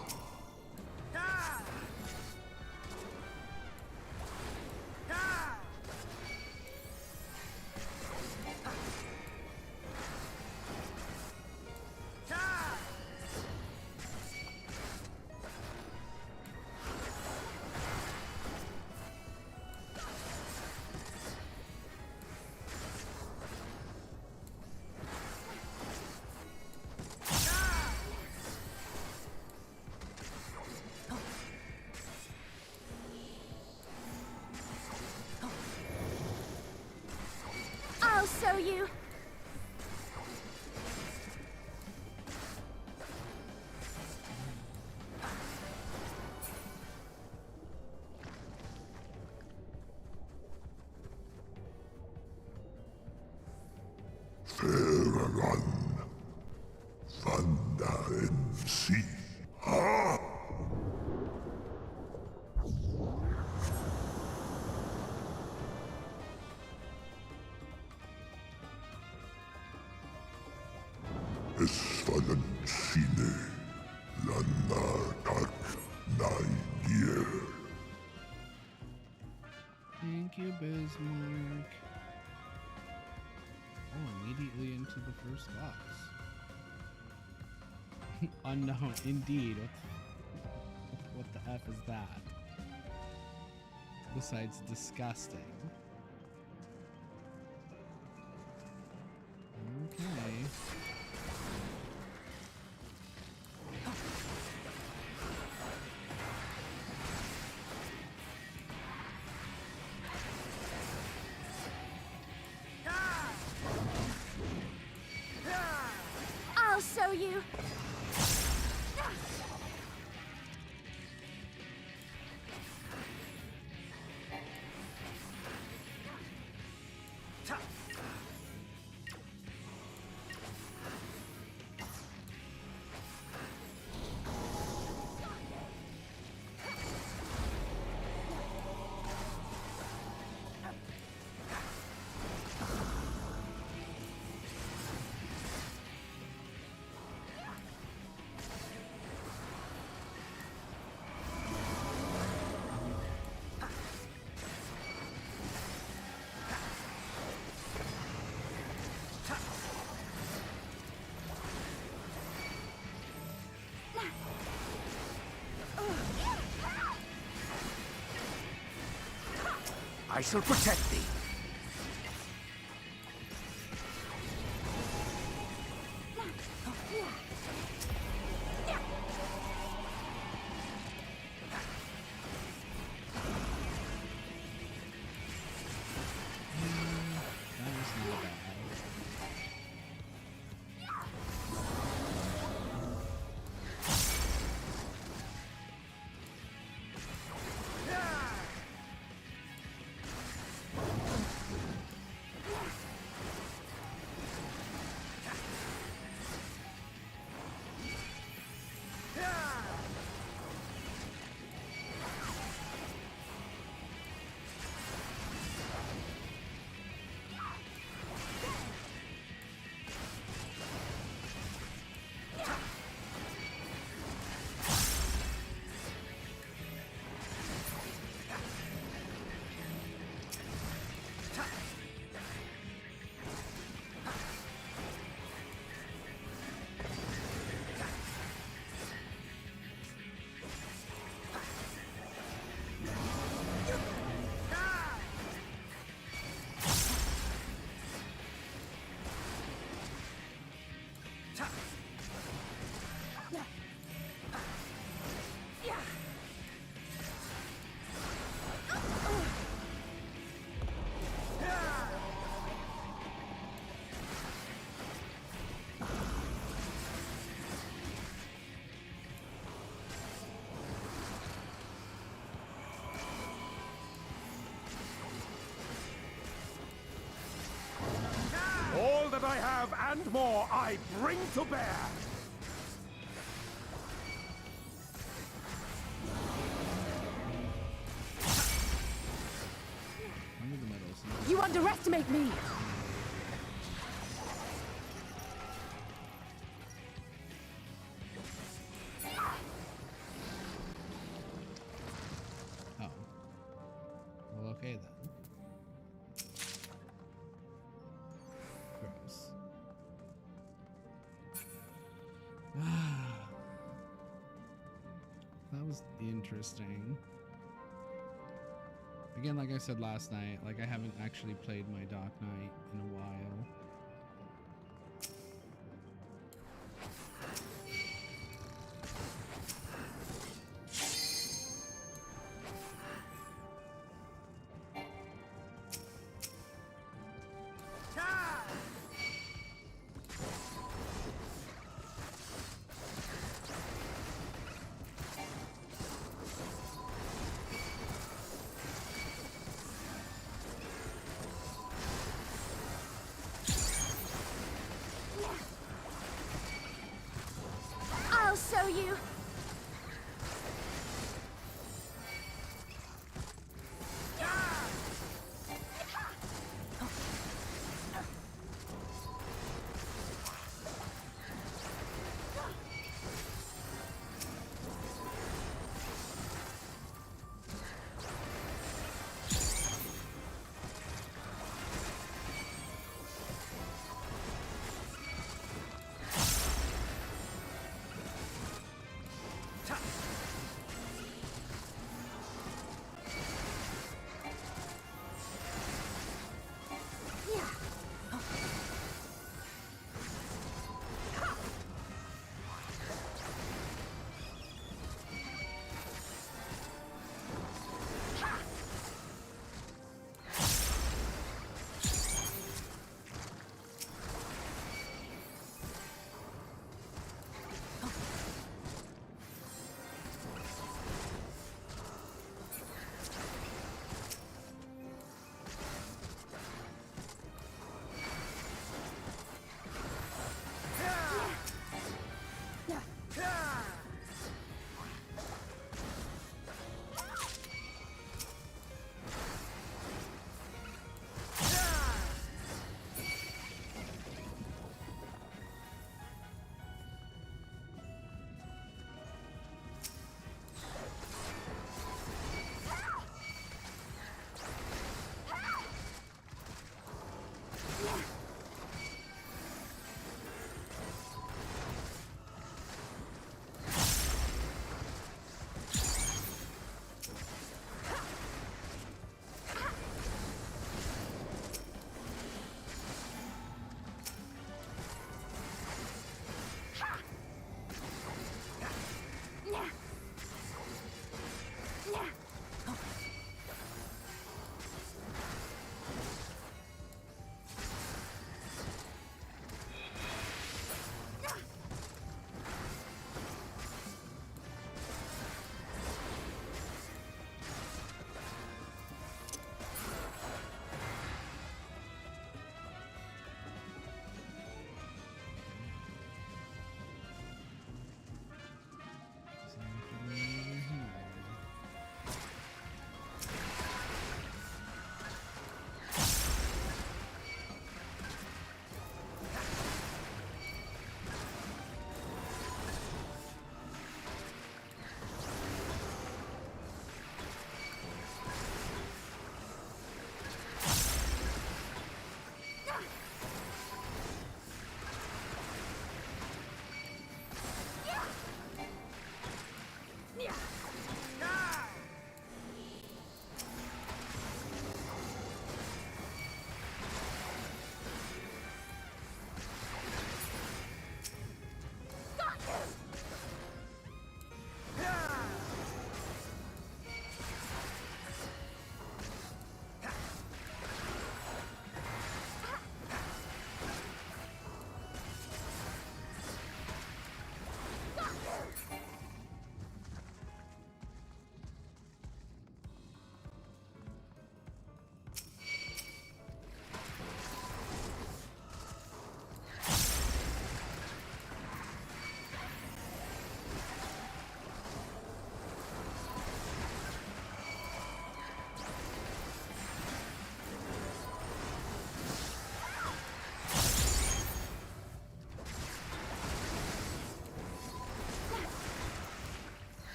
[SPEAKER 4] I'll show you.
[SPEAKER 5] Fairer Thunder and sea. Ah! Es fallen Sine, Lanartak, Nair.
[SPEAKER 1] Thank you, Bismarck. Oh, immediately into the first box. Unknown, indeed. What the F is that? Besides disgusting. Okay.
[SPEAKER 4] I'll show you.
[SPEAKER 3] I shall protect thee.
[SPEAKER 1] That was not bad.
[SPEAKER 3] All that I have and more I bring to bear.
[SPEAKER 1] Under the medals.
[SPEAKER 4] You underestimate me.
[SPEAKER 1] Oh. Well, okay then. Gross. That was interesting. Again, like I said last night, like I haven't actually played my Dark Knight in a while.
[SPEAKER 4] you.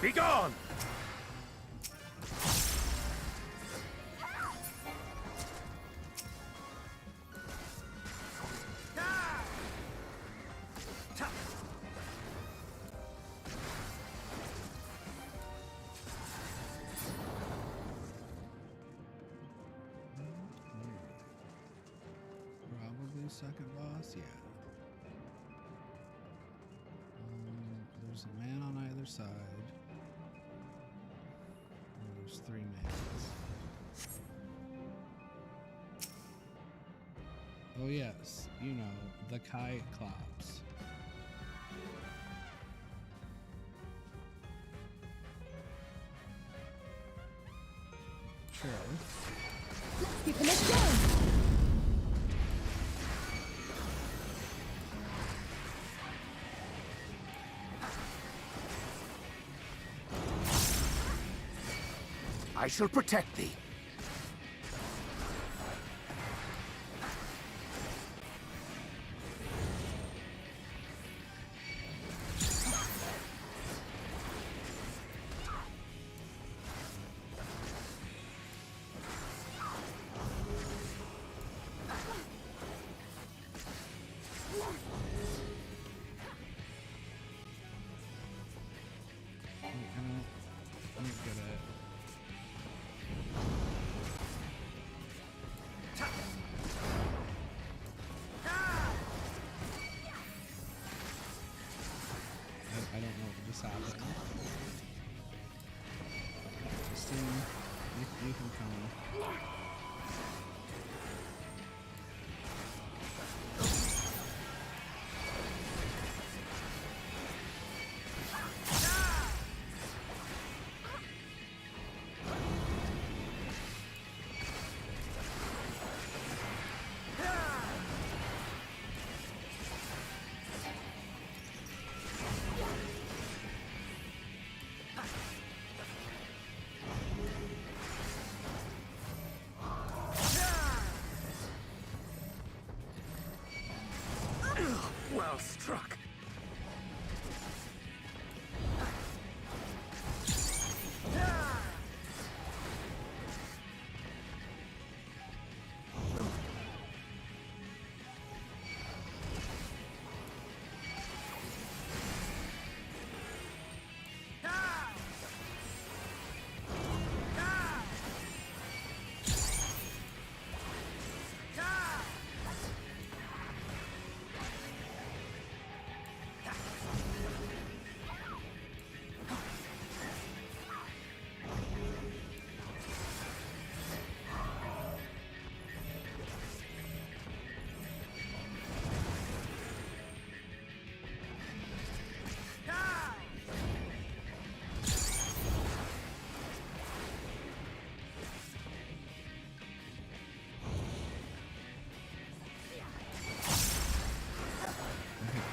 [SPEAKER 3] Be gone!
[SPEAKER 2] Probably second boss, yeah. There's a man on either side. And there's 3 mans.
[SPEAKER 1] Oh yes, you know, the Cyclops. Sure.
[SPEAKER 4] Let's give him a go!
[SPEAKER 3] I shall protect thee.
[SPEAKER 1] I don't get it. I don't know what just happened. Justine, you can come.
[SPEAKER 3] Well struck.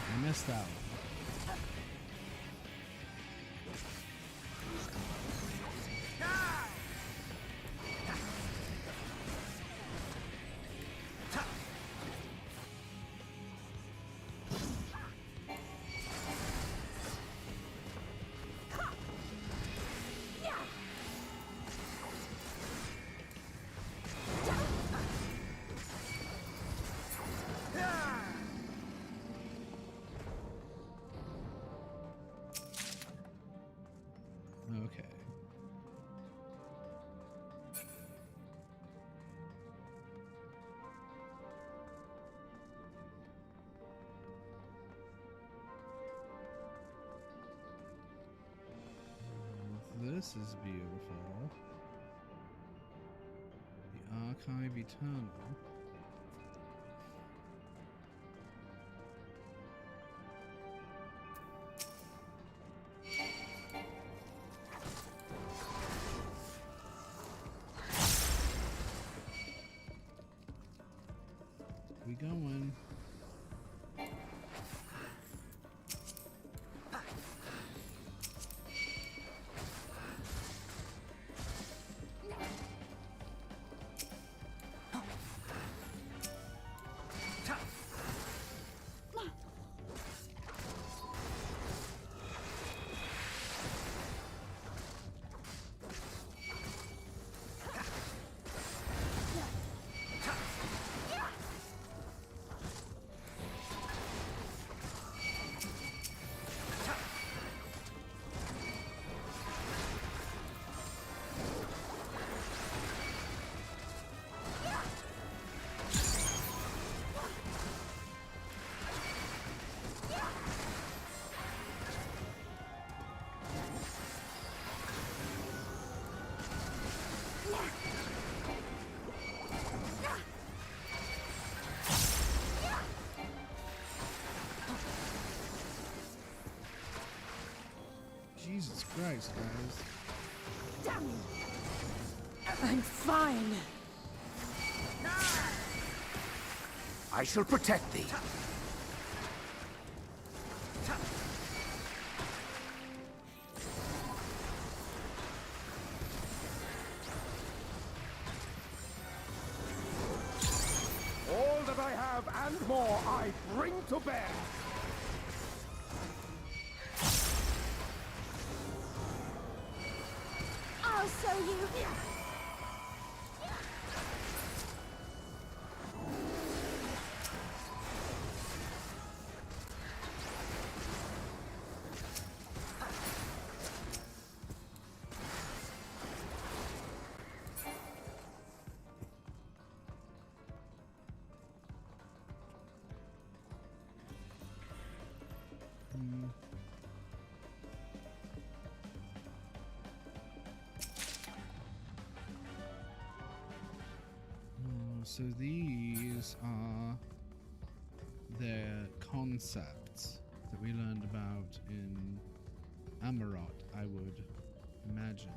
[SPEAKER 1] I missed that one. Okay. This is beautiful. The Archive Eternal. We going. Christ, guys.
[SPEAKER 4] Damn you! I'm fine.
[SPEAKER 3] I shall protect thee. All that I have and more I bring to bear.
[SPEAKER 4] I'll show you.
[SPEAKER 1] So these are the concepts that we learned about in Amarot, I would imagine.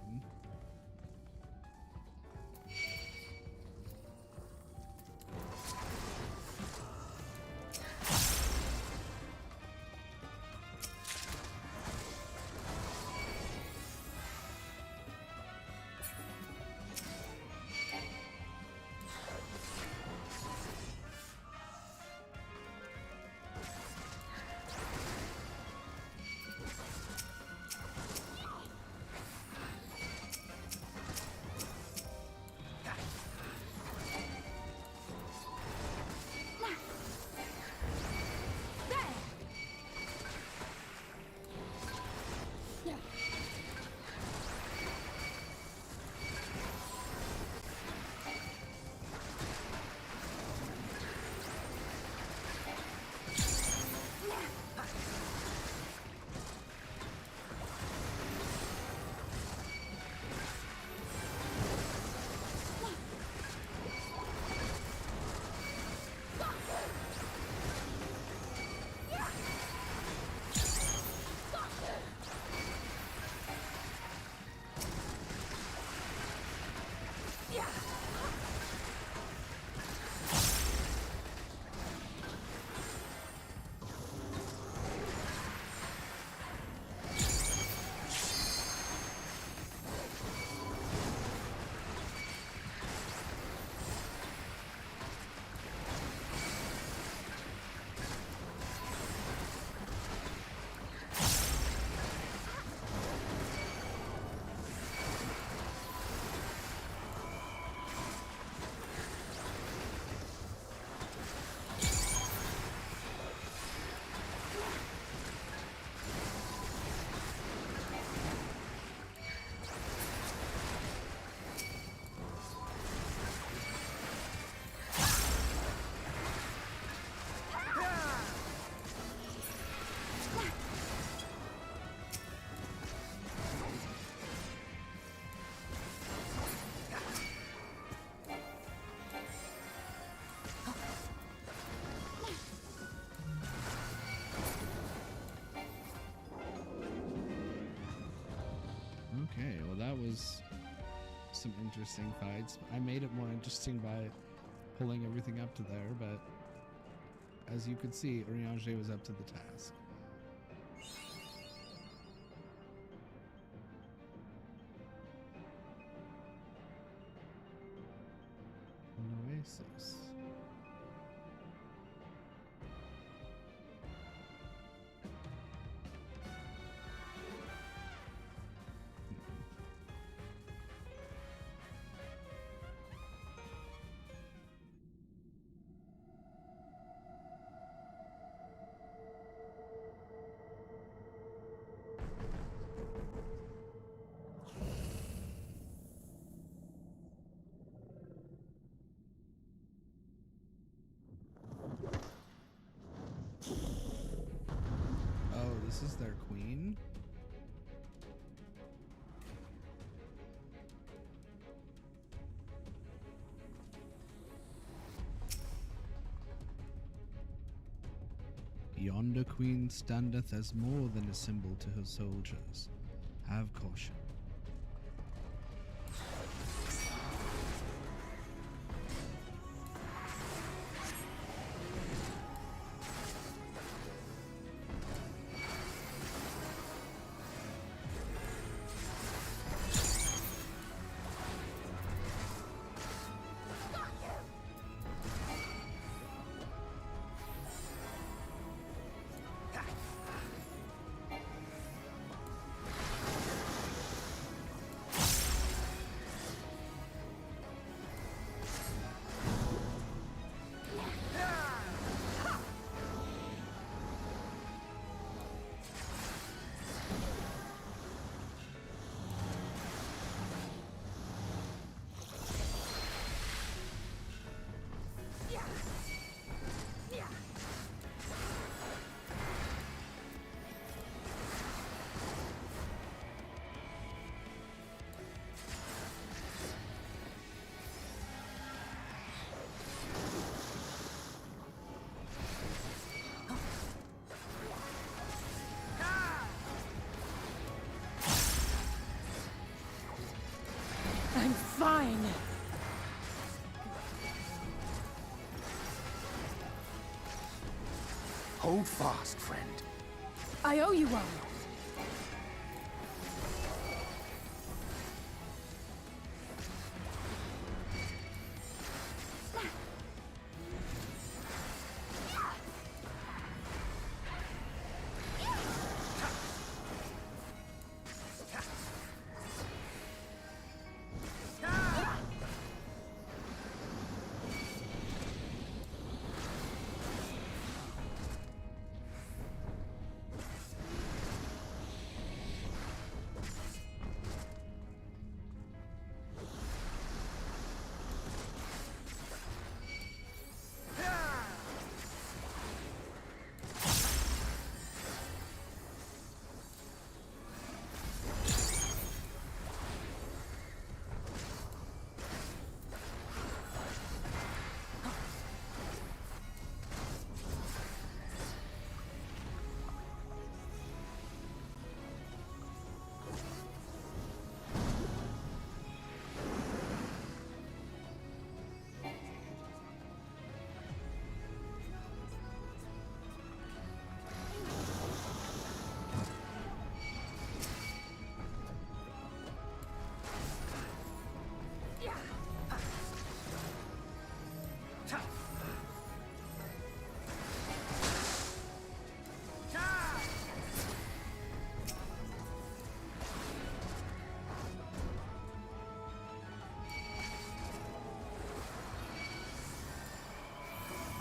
[SPEAKER 1] Okay, well that was some interesting fights. I made it more interesting by pulling everything up to there, but as you could see, Urianger was up to the task. An oasis. This is their queen. Yonder queen standeth as more than a symbol to her soldiers.
[SPEAKER 2] Have caution.
[SPEAKER 4] I'm fine.
[SPEAKER 3] Hold fast, friend.
[SPEAKER 4] I owe you one.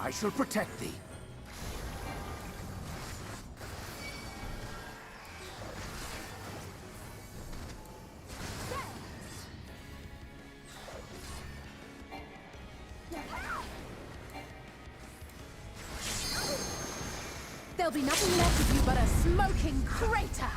[SPEAKER 3] I shall protect thee.
[SPEAKER 4] There'll be nothing left of you but a smoking crater!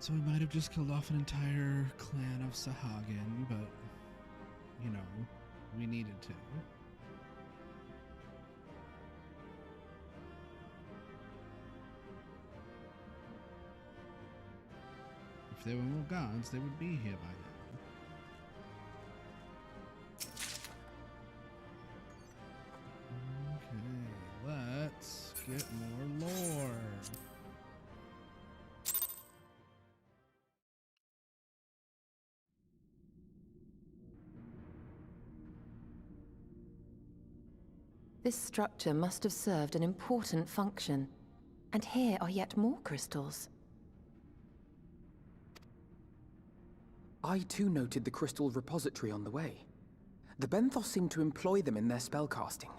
[SPEAKER 2] So we might have just killed off an entire clan of Sahagin, but, you know, we needed to. If there were more guards, they would be here by now. Okay, let's get more lore.
[SPEAKER 4] This structure must have served an important function. And here are yet more crystals.
[SPEAKER 6] I too noted the crystal repository on the way. The Benthos seem to employ them in their spellcasting.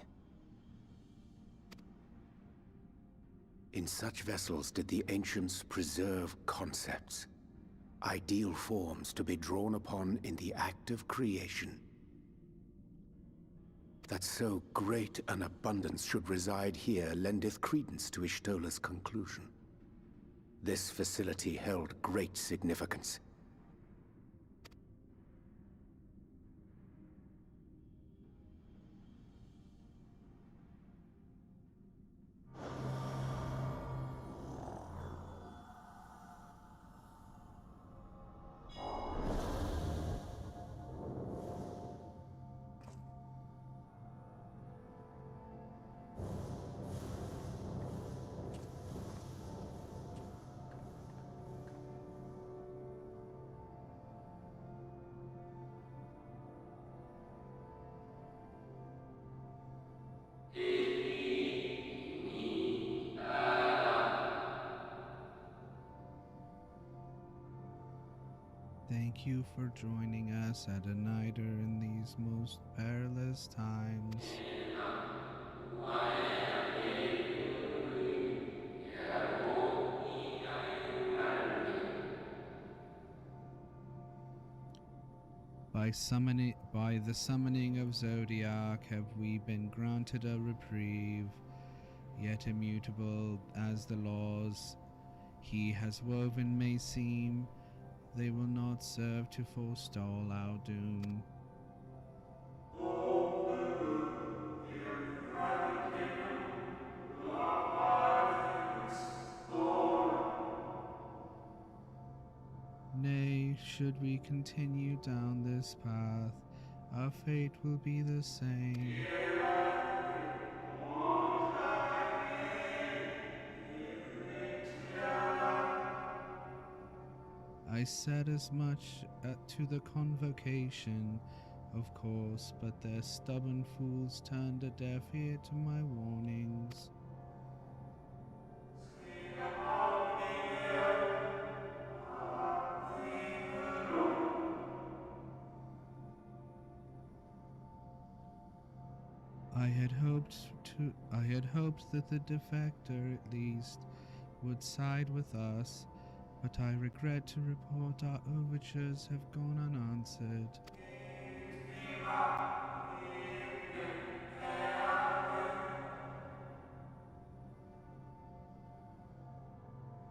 [SPEAKER 7] In such vessels did the ancients preserve concepts, ideal forms to be drawn upon in the act of creation. That so great an abundance should reside here lendeth credence to Ishtola's conclusion. This facility held great significance.
[SPEAKER 2] Thank you for joining us at a nighter in these most perilous times. By the summoning of Zodiac have we been granted a reprieve, yet immutable as the laws he has woven may seem, they will not serve to forestall our doom. Nay, should we continue down this path, our fate will be the same. I said as much to the convocation, of course, but their stubborn fools turned a deaf ear to my warnings. I had hoped that the defector at least would side with us, but I regret to report our overtures have gone unanswered.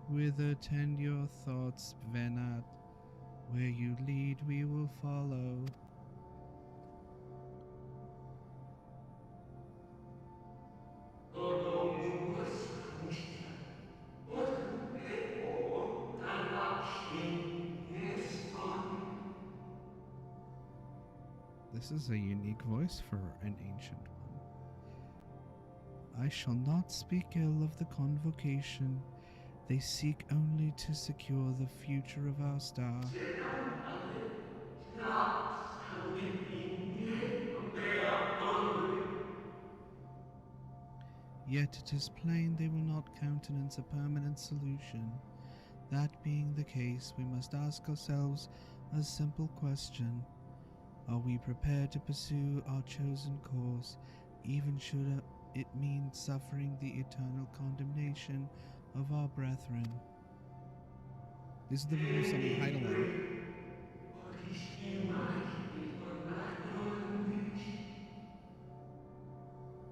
[SPEAKER 2] Whither tend your thoughts, Venat? Where you lead, we will follow. This is a unique voice for an ancient one. I shall not speak ill of the convocation. They seek only to secure the future of our star. Yet it is plain they will not countenance a permanent solution. That being the case, we must ask ourselves a simple question. Are we prepared to pursue our chosen course, even should it mean suffering the eternal condemnation of our brethren?
[SPEAKER 1] This is the voice of Untitled.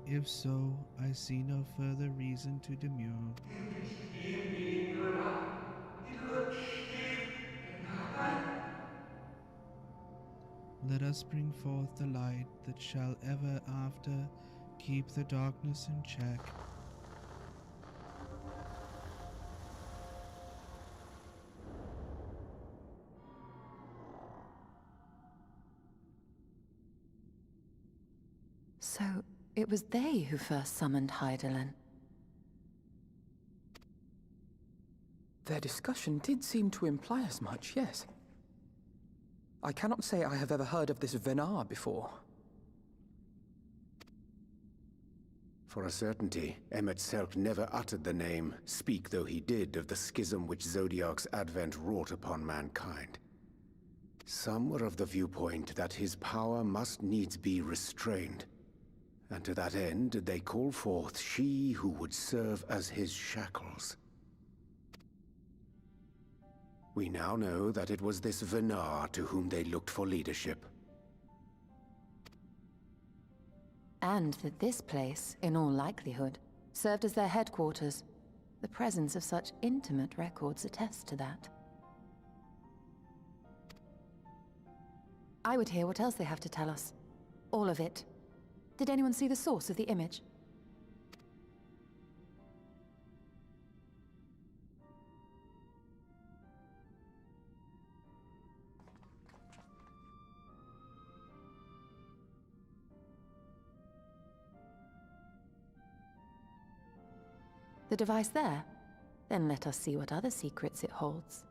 [SPEAKER 2] If so, I see no further reason to demur. let us bring forth the light that shall ever after keep the darkness in check.
[SPEAKER 4] So, it was they who first summoned Hydaelyn.
[SPEAKER 6] Their discussion did seem to imply as much, yes. I cannot say I have ever heard of this Venar before.
[SPEAKER 7] For a certainty, Emmet Selk never uttered the name, speak though he did, of the schism which Zodiark's advent wrought upon mankind. Some were of the viewpoint that his power must needs be restrained, and to that end did they call forth she who would serve as his shackles. We now know that it was this Venar to whom they looked for leadership.
[SPEAKER 4] And that this place, in all likelihood, served as their headquarters. The presence of such intimate records attests to that. I would hear what else they have to tell us. All of it. Did anyone see the source of the image? The device there? Then let us see what other secrets it holds.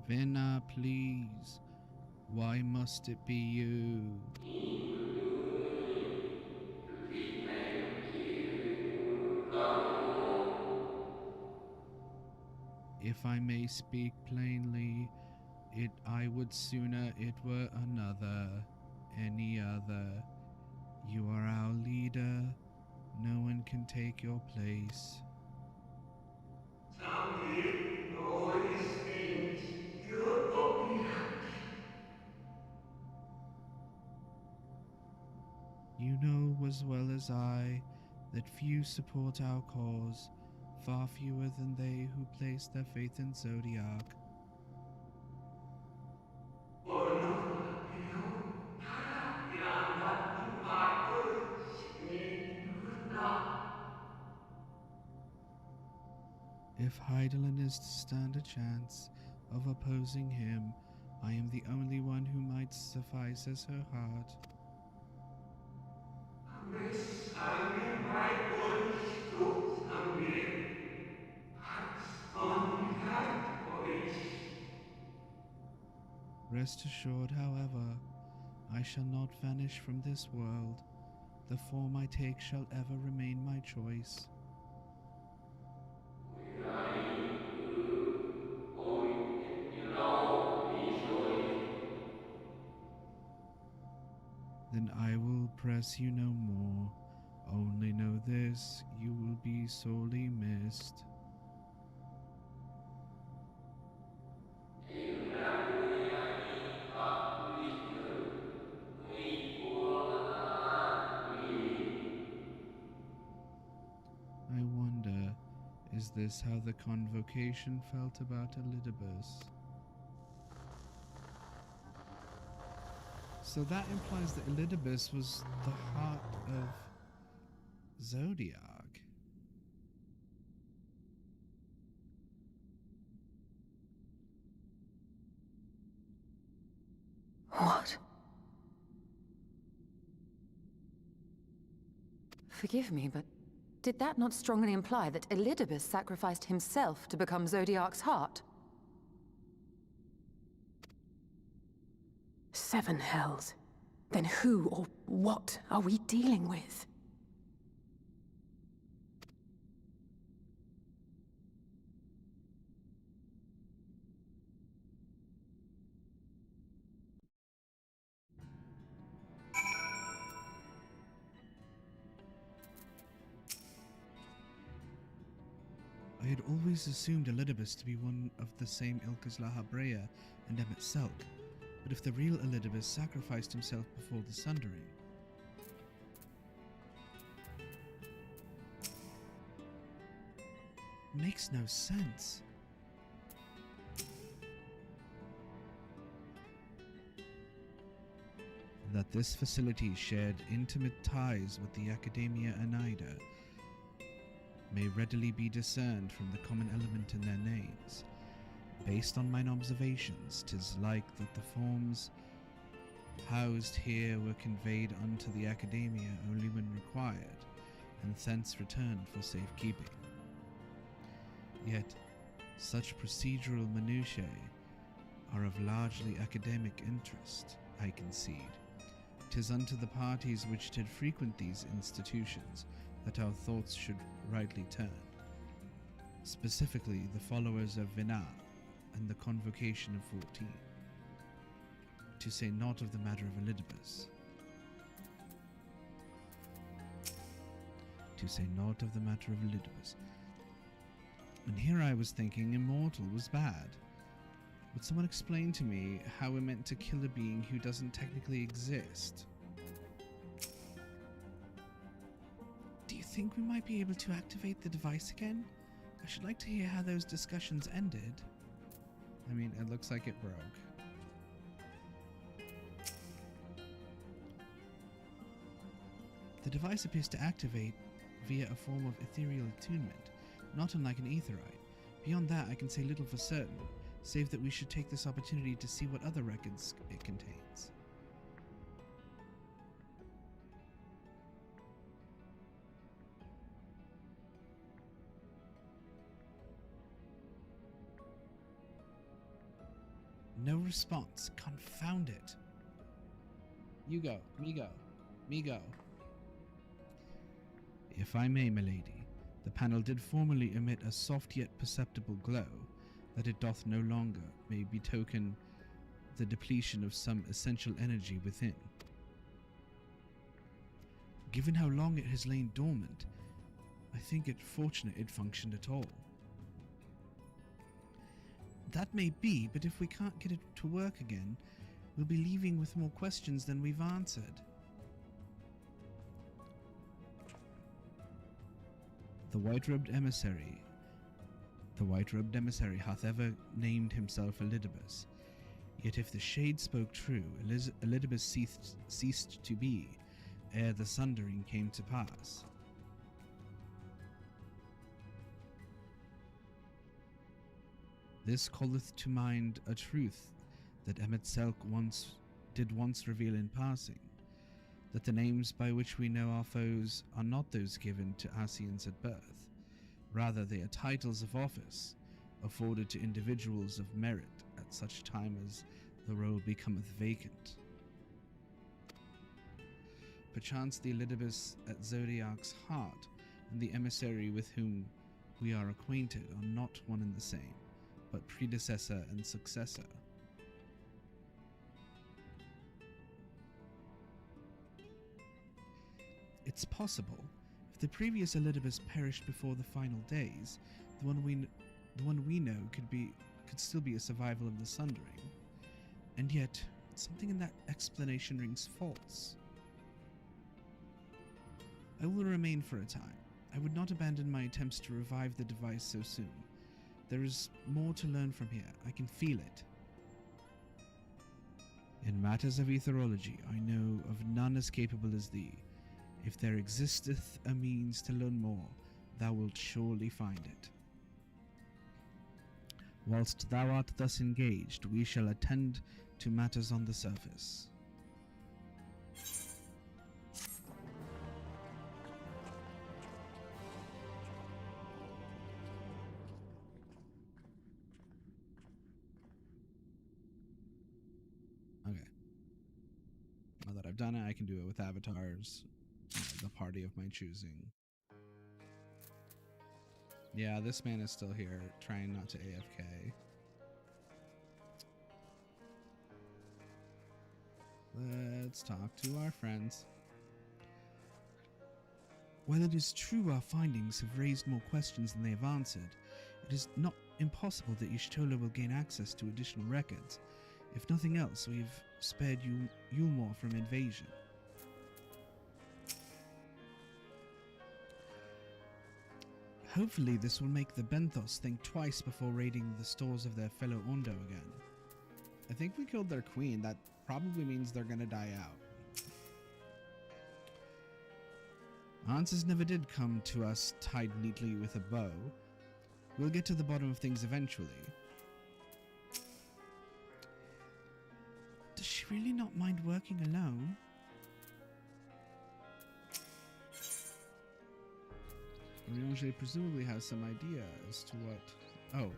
[SPEAKER 2] Venar, please. Why must it be you? If I may speak plainly, I would sooner it were another, any other. You are our leader. No one can take your place. You know as well as I that few support our cause, far fewer than they who place their faith in Zodiark. If Hydaelyn is to stand a chance of opposing him, I am the only one who might suffice as her heart. Rest assured, however, I shall not vanish from this world. The form I take shall ever remain my choice. Then I will press you no more. Only know this, you will be sorely missed. I wonder, is this how the convocation felt about Elidibus? So that implies that Elidibus was the heart of Zodiark.
[SPEAKER 4] What? Forgive me, but did that not strongly imply that Elidibus sacrificed himself to become Zodiark's heart?
[SPEAKER 8] 7 hells. Then who or what are we dealing with?
[SPEAKER 2] I had always assumed Elidibus to be one of the same ilk as La Habrea and Emmet Selk, but if the real Elidibus sacrificed himself before the Sundering... Makes no sense. That this facility shared intimate ties with the Academia Anaida may readily be discerned from the common element in their names. Based on mine observations, 'tis like that the forms housed here were conveyed unto the Academia only when required, and thence returned for safekeeping. Yet, such procedural minutiae are of largely academic interest, I concede. 'Tis unto the parties which did frequent these institutions that our thoughts should rightly turn, specifically the followers of Vinar and the Convocation of 14, to say naught of the matter of Elidibus. And here I was thinking immortal was bad. Would someone explain to me how we're meant to kill a being who doesn't technically exist? Do you think we might be able to activate the device again? I should like to hear how those discussions ended.
[SPEAKER 1] I mean, it looks like it broke.
[SPEAKER 2] The device appears to activate via a form of ethereal attunement, not unlike an aetherite. Beyond that, I can say little for certain, save that we should take this opportunity to see what other records it contains. No response. Confound it.
[SPEAKER 1] You go. Me go. Me go.
[SPEAKER 2] If I may, milady, the panel did formerly emit a soft yet perceptible glow. That it doth no longer may betoken the depletion of some essential energy within. Given how long it has lain dormant, I think it fortunate it functioned at all. That may be, but if we can't get it to work again, we'll be leaving with more questions than we've answered. The white-robed emissary hath ever named himself Elidibus. Yet if the shade spoke true, Elidibus ceased to be, ere the sundering came to pass. This calleth to mind a truth that Emmet Selk once reveal in passing, that the names by which we know our foes are not those given to Asians at birth. Rather, they are titles of office, afforded to individuals of merit at such time as the role becometh vacant. Perchance the Elidibus at Zodiac's heart and the emissary with whom we are acquainted are not one and the same, but predecessor and successor. It's possible. If the previous Elidibus perished before the final days, the one we know could still be a survival of the Sundering. And yet, something in that explanation rings false. I will remain for a time. I would not abandon my attempts to revive the device so soon. There is more to learn from here. I can feel it. In matters of etherology, I know of none as capable as thee. If there existeth a means to learn more, thou wilt surely find it. Whilst thou art thus engaged, we shall attend to matters on the surface.
[SPEAKER 1] Okay. Now that I've done it, I can do it with avatars. The party of my choosing. Yeah, this man is still here, trying not to AFK. Let's talk to our friends.
[SPEAKER 2] While it is true our findings have raised more questions than they have answered, It is not impossible that Y'shtola will gain access to additional records. If nothing else, we have spared Yulmore from invasion. Hopefully this will make the Benthos think twice before raiding the stores of their fellow Ondo again.
[SPEAKER 1] I think we killed their queen. That probably means they're gonna die out.
[SPEAKER 2] Answers never did come to us tied neatly with a bow. We'll get to the bottom of things eventually. Does she really not mind working alone?
[SPEAKER 1] Riange presumably has some idea as to what... Oh,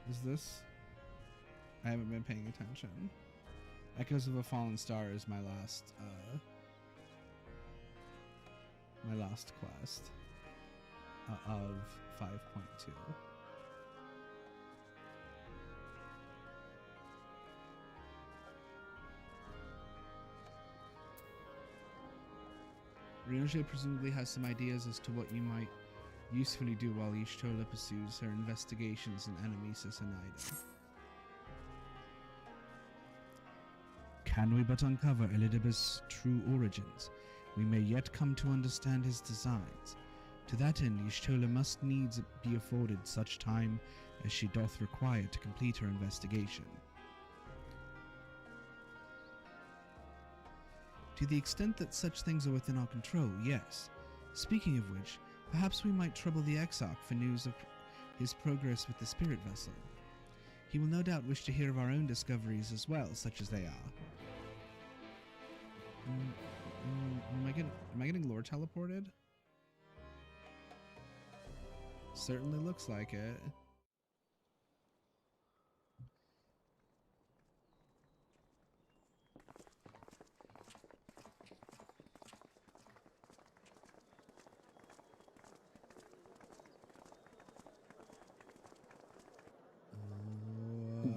[SPEAKER 1] is this? I haven't been paying attention. Echoes of a Fallen Star is my last quest of 5.2. Riange presumably has some ideas as to what you might usefully do while Y'shtola pursues her investigations in Enemesis and Ida.
[SPEAKER 2] Can we but uncover Elidibus' true origins, we may yet come to understand his designs. To that end, Y'shtola must needs be afforded such time as she doth require to complete her investigation. To the extent that such things are within our control, yes. Speaking of which, perhaps we might trouble the Exarch for news of his progress with the spirit vessel. He will no doubt wish to hear of our own discoveries as well, such as they are.
[SPEAKER 1] Am I getting lore teleported? Certainly looks like it.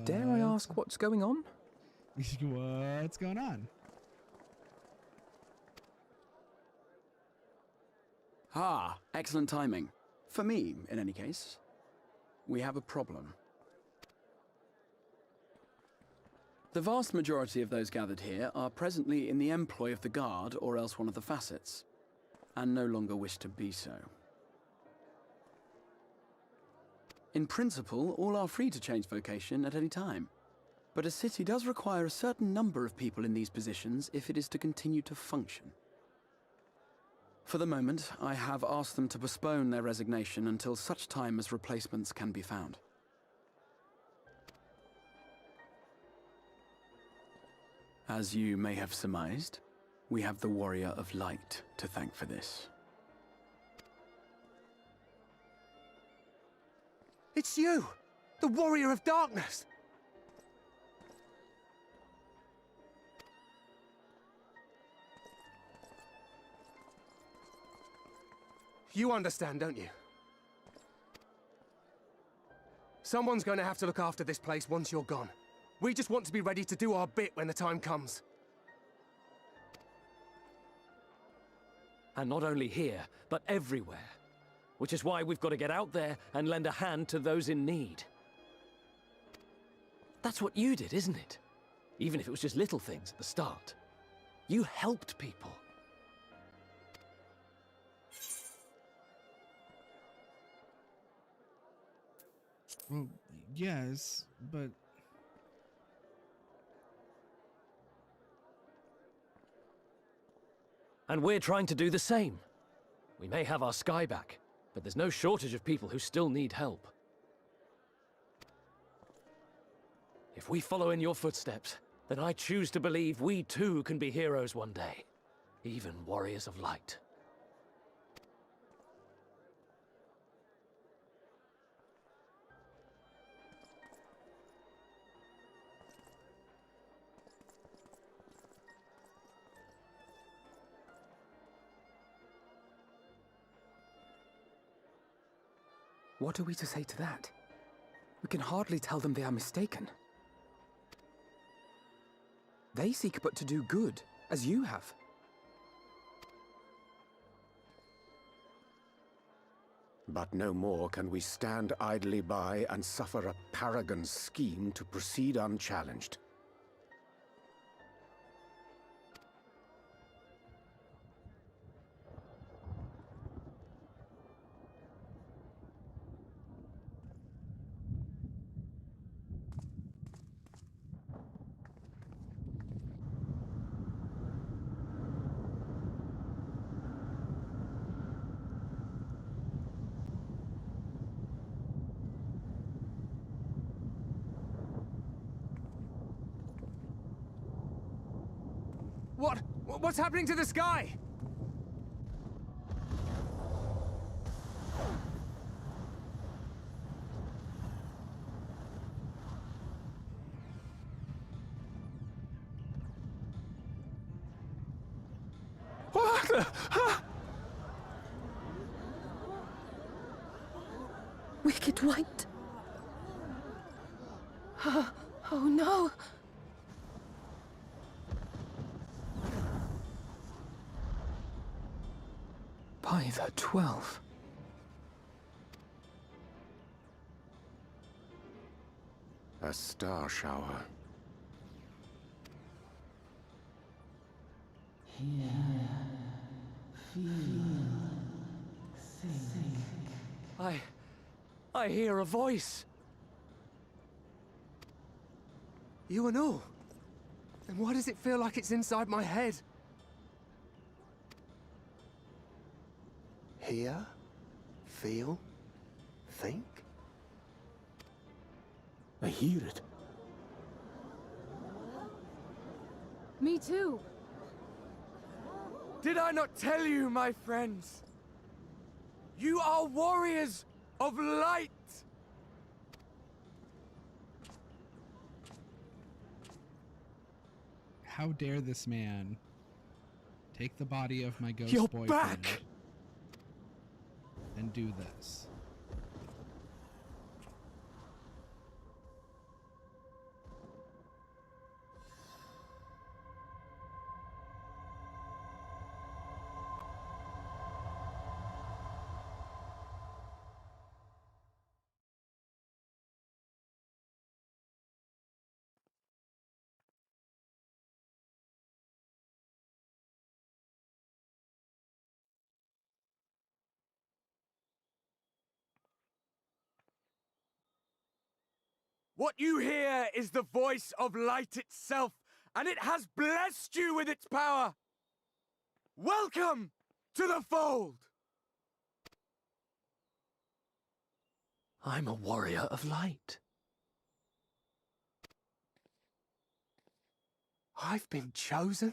[SPEAKER 6] Dare I ask what's going on?
[SPEAKER 1] What's going on?
[SPEAKER 9] Ah, excellent timing. For me, in any case. We have a problem. The vast majority of those gathered here are presently in the employ of the Guard or else one of the facets, and no longer wish to be so. In principle, all are free to change vocation at any time, but a city does require a certain number of people in these positions if it is to continue to function. For the moment, I have asked them to postpone their resignation until such time as replacements can be found. As you may have surmised, we have the Warrior of Light to thank for this.
[SPEAKER 3] It's you! The Warrior of Darkness! You understand, don't you? Someone's going to have to look after this place once you're gone. We just want to be ready to do our bit when the time comes.
[SPEAKER 10] And not only here, but everywhere. Which is why we've got to get out there and lend a hand to those in need. That's what you did, isn't it? Even if it was just little things at the start. You helped people.
[SPEAKER 1] Well, yes, but...
[SPEAKER 10] And we're trying to do the same. We may have our sky back, but there's no shortage of people who still need help. If we follow in your footsteps, then I choose to believe we too can be heroes one day. Even warriors of light.
[SPEAKER 6] What are we to say to that? We can hardly tell them they are mistaken. They seek but to do good, as you have.
[SPEAKER 7] But no more can we stand idly by and suffer a paragon's scheme to proceed unchallenged.
[SPEAKER 3] What's happening to the sky? What the...
[SPEAKER 8] Wicked White. Oh no.
[SPEAKER 6] By the 12.
[SPEAKER 7] A star shower.
[SPEAKER 3] I hear a voice. You and all. And why does it feel like it's inside my head?
[SPEAKER 11] Hear, feel, think?
[SPEAKER 10] I hear it.
[SPEAKER 8] Me too.
[SPEAKER 3] Did I not tell you, my friends? You are warriors of light!
[SPEAKER 1] How dare this man take the body of my ghost
[SPEAKER 3] You're
[SPEAKER 1] boyfriend
[SPEAKER 3] back!
[SPEAKER 1] And do this.
[SPEAKER 3] What you hear is the voice of light itself, and it has blessed you with its power. Welcome to the fold!
[SPEAKER 10] I'm a warrior of light.
[SPEAKER 3] I've been chosen?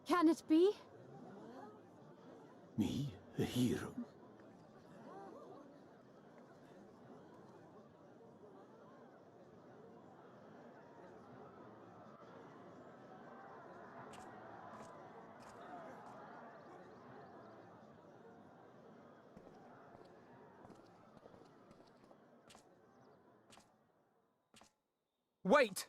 [SPEAKER 8] Can it be?
[SPEAKER 10] Me, a hero?
[SPEAKER 6] Wait!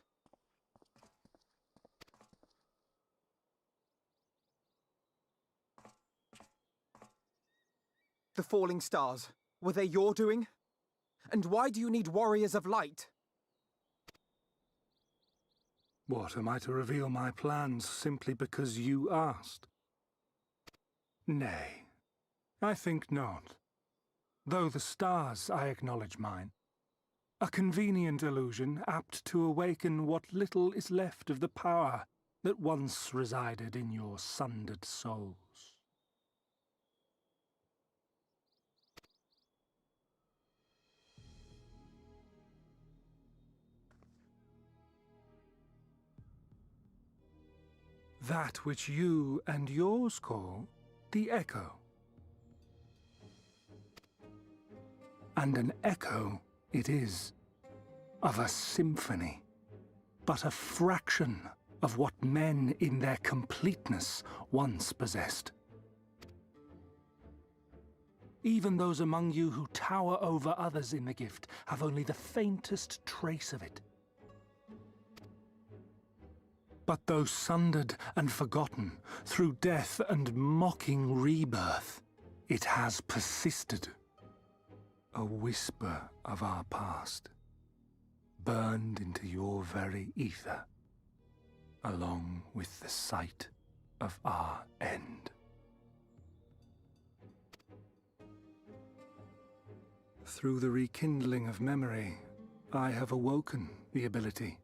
[SPEAKER 6] The falling stars, were they your doing? And why do you need warriors of light?
[SPEAKER 12] What, am I to reveal my plans simply because you asked? Nay, I think not. Though the stars, I acknowledge mine. A convenient illusion, apt to awaken what little is left of the power that once resided in your sundered souls. That which you and yours call the echo. And an echo it is, of a symphony, but a fraction of what men in their completeness once possessed. Even those among you who tower over others in the gift have only the faintest trace of it. But though sundered and forgotten through death and mocking rebirth, it has persisted. A whisper of our past, burned into your very ether, along with the sight of our end. Through the rekindling of memory, I have awoken the ability,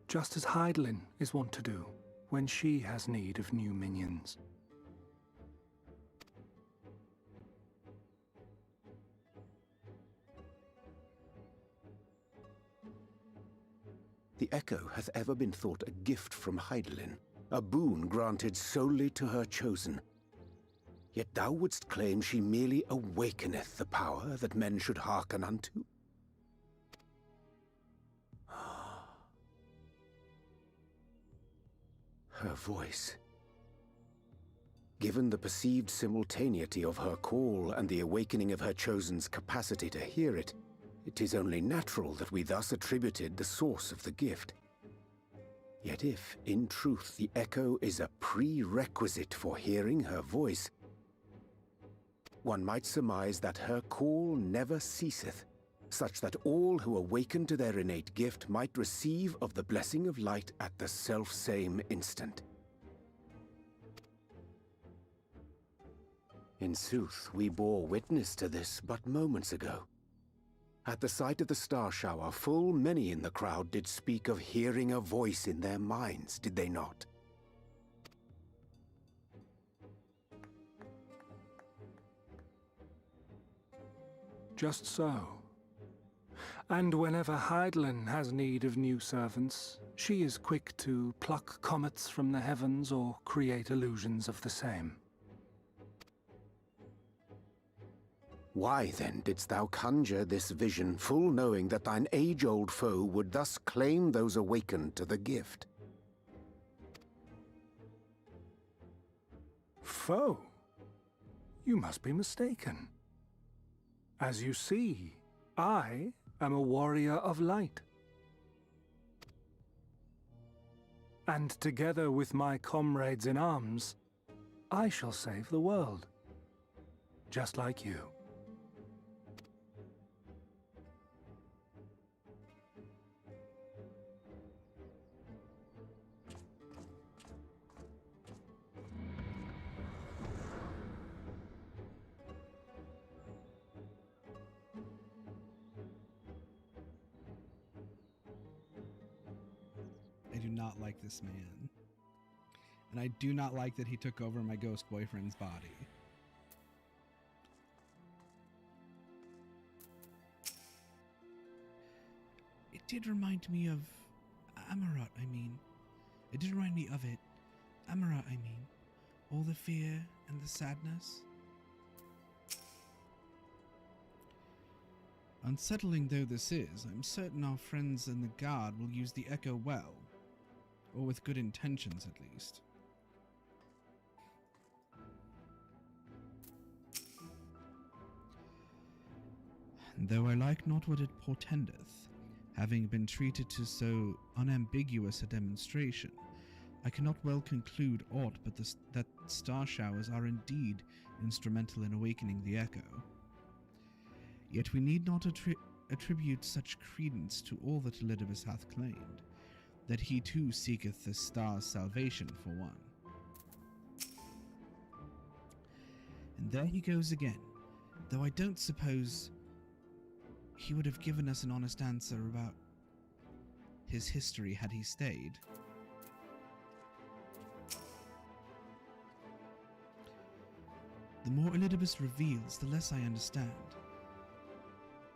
[SPEAKER 12] just as Hydaelyn is wont to do when she has need of new minions.
[SPEAKER 7] The Echo hath ever been thought a gift from Hydaelyn, a boon granted solely to her chosen. Yet thou wouldst claim she merely awakeneth the power that men should hearken unto? Her voice. Given the perceived simultaneity of her call and the awakening of her chosen's capacity to hear it, it is only natural that we thus attributed the source of the gift. Yet if, in truth, the Echo is a prerequisite for hearing her voice, one might surmise that her call never ceaseth, such that all who awaken to their innate gift might receive of the blessing of light at the self-same instant. In sooth, we bore witness to this but moments ago. At the sight of the star shower, full many in the crowd did speak of hearing a voice in their minds, did they not?
[SPEAKER 12] Just so. And whenever Hydaelyn has need of new servants, she is quick to pluck comets from the heavens or create illusions of the same.
[SPEAKER 7] Why, then, didst thou conjure this vision, full knowing that thine age-old foe would thus claim those awakened to the gift?
[SPEAKER 12] Foe? You must be mistaken. As you see, I am a warrior of light. And together with my comrades in arms, I shall save the world. Just like you.
[SPEAKER 1] I do not like this man. And I do not like that he took over my ghost boyfriend's body.
[SPEAKER 2] It did remind me of Amarat, It did remind me of it. Amarat, All the fear and the sadness. Unsettling though this is, I'm certain our friends in the Guard will use the Echo well. Or with good intentions, at least. Though I like not what it portendeth, having been treated to so unambiguous a demonstration, I cannot well conclude aught but that star showers are indeed instrumental in awakening the Echo. Yet we need not attribute such credence to all that Elidibus hath claimed, that he too seeketh the star's salvation for one. And there he goes again, though I don't suppose he would have given us an honest answer about his history had he stayed. The more Elidibus reveals, the less I understand.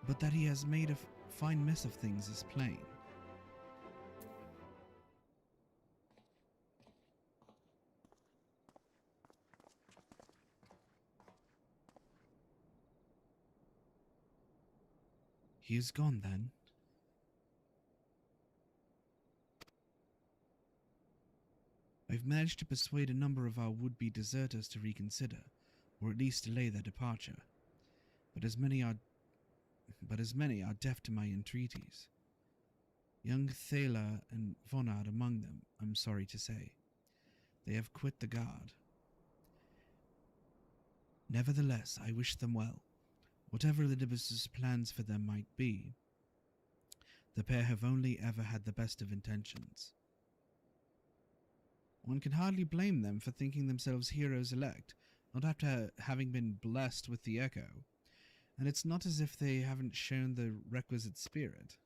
[SPEAKER 2] But that he has made a fine mess of things is plain. He is gone, then. I've managed to persuade a number of our would-be deserters to reconsider, or at least delay their departure. But as many are deaf to my entreaties. Young Thaler and Vonard among them, I'm sorry to say. They have quit the guard. Nevertheless, I wish them well. Whatever Elidibus's plans for them might be, the pair have only ever had the best of intentions. One can hardly blame them for thinking themselves heroes elect, not after having been blessed with the Echo, and it's not as if they haven't shown the requisite spirit.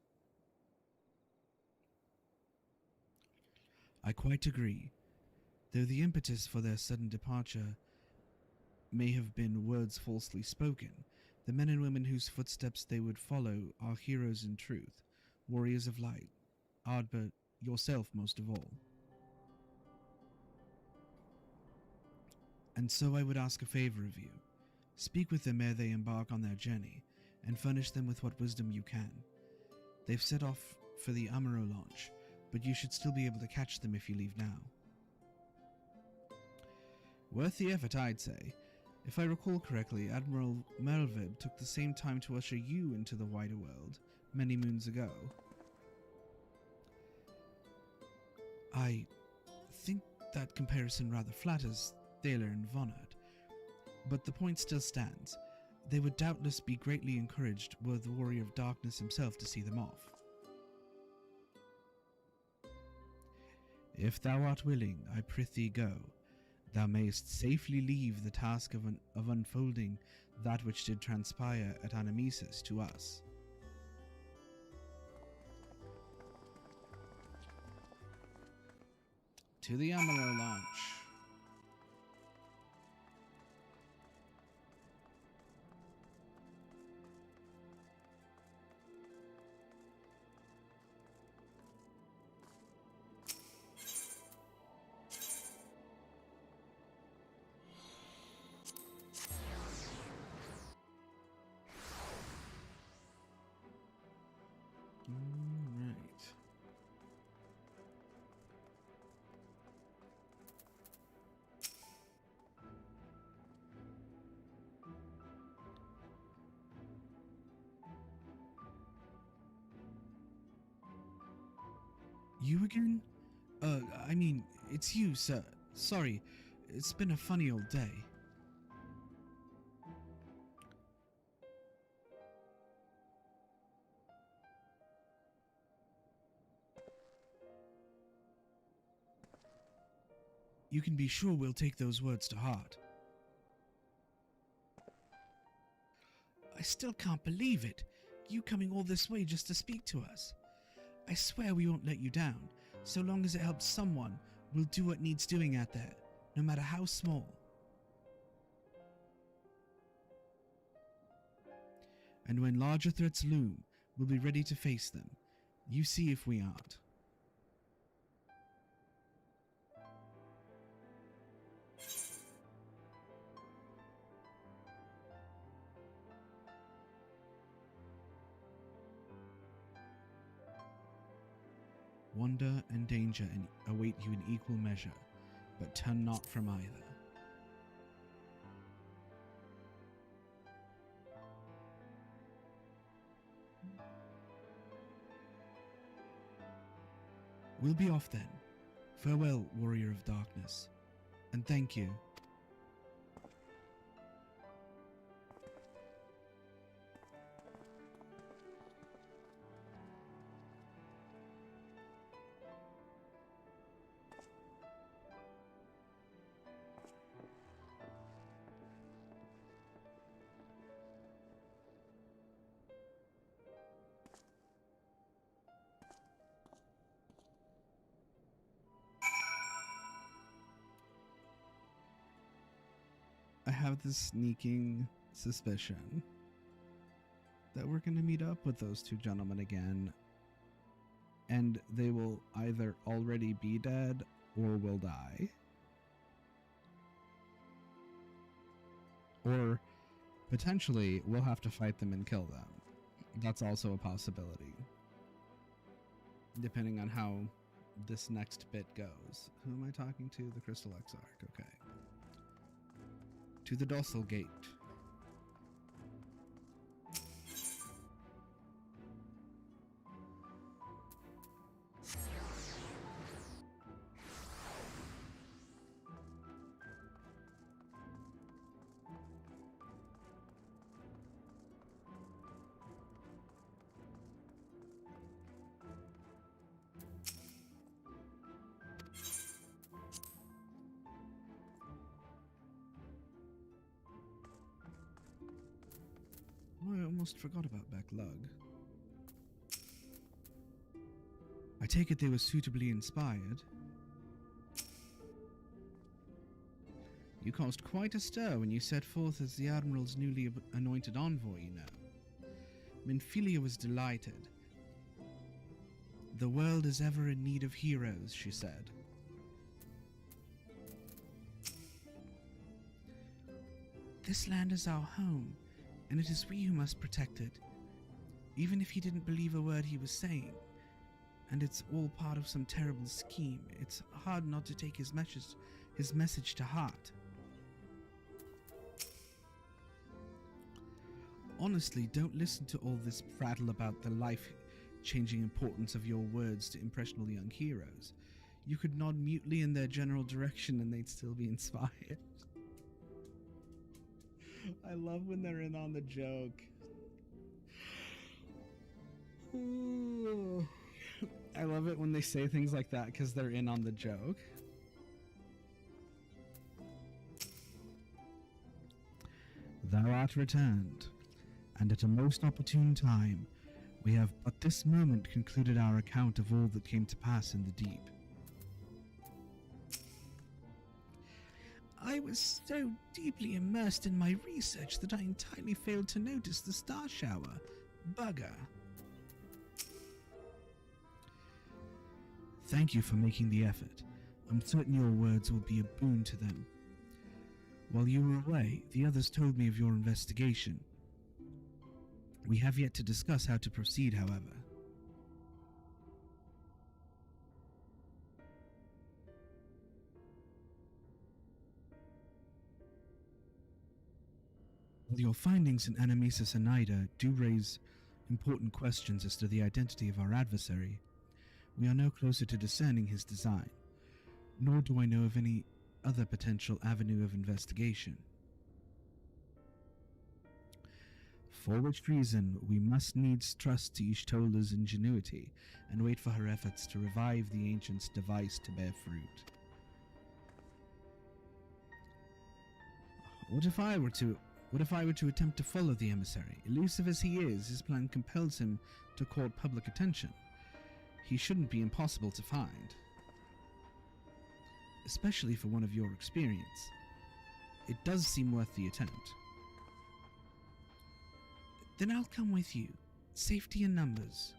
[SPEAKER 2] I quite agree, though the impetus for their sudden departure may have been words falsely spoken. The men and women whose footsteps they would follow are heroes in truth, warriors of light, Ardbert, yourself most of all. And so I would ask a favor of you. Speak with them ere they embark on their journey, and furnish them with what wisdom you can. They've set off for the Amaro launch, but you should still be able to catch them if you leave now. Worth the effort, I'd say. If I recall correctly, Admiral Melvib took the same time to usher you into the wider world many moons ago. I think that comparison rather flatters Thaler and Vonard, but the point still stands. They would doubtless be greatly encouraged were the Warrior of Darkness himself to see them off. If thou art willing, I prithee go. Thou mayst safely leave the task of unfolding that which did transpire at Animesis to us. To the Amaro launch. You again? I mean, it's you, sir. Sorry, it's been a funny old day. You can be sure we'll take those words to heart. I still can't believe it. You coming all this way just to speak to us. I swear we won't let you down. So long as it helps someone, we'll do what needs doing out there, no matter how small. And when larger threats loom, we'll be ready to face them. You see if we aren't. Wonder and danger await you in equal measure, but turn not from either. We'll be off then. Farewell, Warrior of Darkness, and thank you. I have this sneaking suspicion that we're going to meet up with those two gentlemen again, and they will either already be dead or will die. Or potentially we'll have to fight them and kill them. That's also a possibility, depending on how this next bit goes. Who am I talking to? The Crystal Exarch. Okay. To the Docile Gate. Oh, I almost forgot about Backlug. I take it they were suitably inspired. You caused quite a stir when you set forth as the Admiral's newly anointed envoy, you know. Minfilia was delighted. The world is ever in need of heroes, she said. This land is our home, and it is we who must protect it, even if he didn't believe a word he was saying. And it's all part of some terrible scheme. It's hard not to take his message to heart. Honestly, don't listen to all this prattle about the life-changing importance of your words to impressionable young heroes. You could nod mutely in their general direction and they'd still be inspired. I love when they're in on the joke. Ooh. I love it when they say things like that because they're in on the joke. Thou art returned, and at a most opportune time, we have but this moment concluded our account of all that came to pass in the deep. I was so deeply immersed in my research that I entirely failed to notice the star shower. Bugger. Thank you for making the effort. I'm certain your words will be a boon to them. While you were away, the others told me of your investigation. We have yet to discuss how to proceed, however. While your findings in Animesis and Ida do raise important questions as to the identity of our adversary, we are no closer to discerning his design, nor do I know of any other potential avenue of investigation. For which reason, we must needs trust to Ishtola's ingenuity and wait for her efforts to revive the ancient's device to bear fruit. What if I were to attempt to follow the emissary? Elusive as he is, his plan compels him to court public attention. He shouldn't be impossible to find, especially for one of your experience. It does seem worth the attempt. Then I'll come with you. Safety in numbers.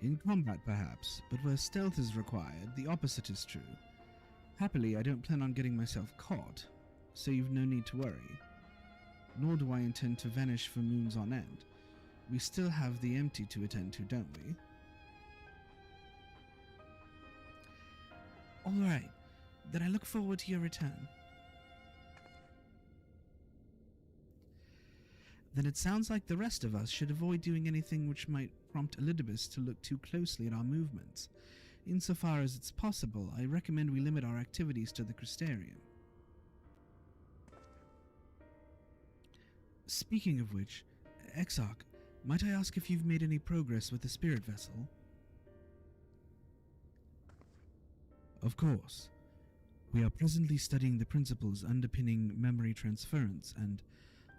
[SPEAKER 2] In combat, perhaps, but where stealth is required, the opposite is true. Happily, I don't plan on getting myself caught, so you've no need to worry. Nor do I intend to vanish for moons on end. We still have the empty to attend to, don't we? All right, then I look forward to your return. Then it sounds like the rest of us should avoid doing anything which might prompt Elidibus to look too closely at our movements. Insofar as it's possible, I recommend we limit our activities to the Crystarium. Speaking of which, Exarch, might I ask if you've made any progress with the spirit vessel? Of course. We are presently studying the principles underpinning memory transference and,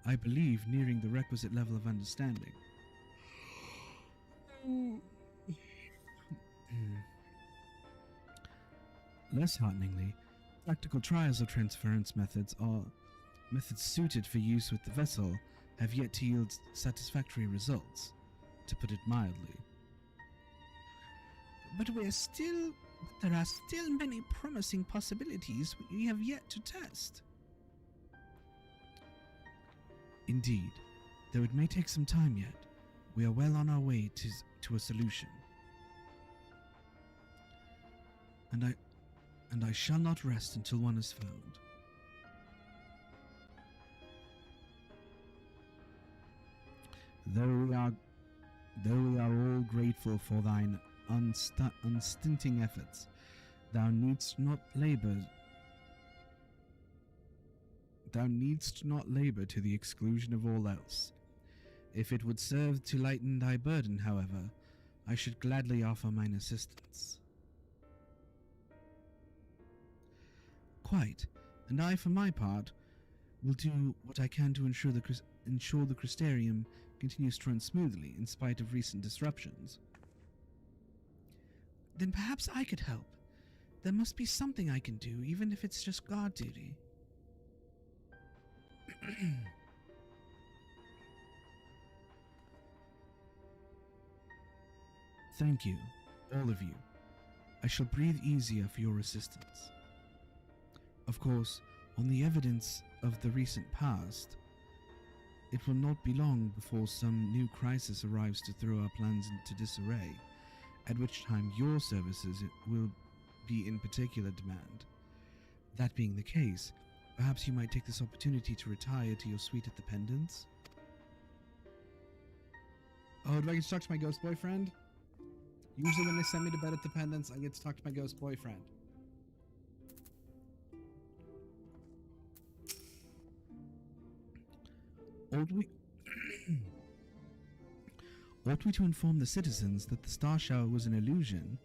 [SPEAKER 2] I believe, nearing the requisite level of understanding. Less hearteningly, practical trials of transference methods suited for use with the vessel have yet to yield satisfactory results, to put it mildly. But there are still many promising possibilities we have yet to test. Indeed, though it may take some time yet, we are well on our way to a solution. And I shall not rest until one is found. Though we are all grateful for thine unstinting efforts, thou needst not labor to the exclusion of all else. If it would serve to lighten thy burden, however, I should gladly offer mine assistance. Quite, And I, for my part, will do what I can to ensure the Crystarium continues to run smoothly in spite of recent disruptions. Then perhaps I could help. There must be something I can do, even if it's just guard duty. Thank you, all of you. I shall breathe easier for your assistance. Of course, on the evidence of the recent past, it will not be long before some new crisis arrives to throw our plans into disarray, at which time your services will be in particular demand. That being the case, perhaps you might take this opportunity to retire to your suite at the Pendants?
[SPEAKER 1] Oh, do I get to talk to my ghost boyfriend? Usually when they send me to bed at the Pendants, I get to talk to my ghost boyfriend.
[SPEAKER 2] Ought we to inform the citizens that the star shower was an illusion?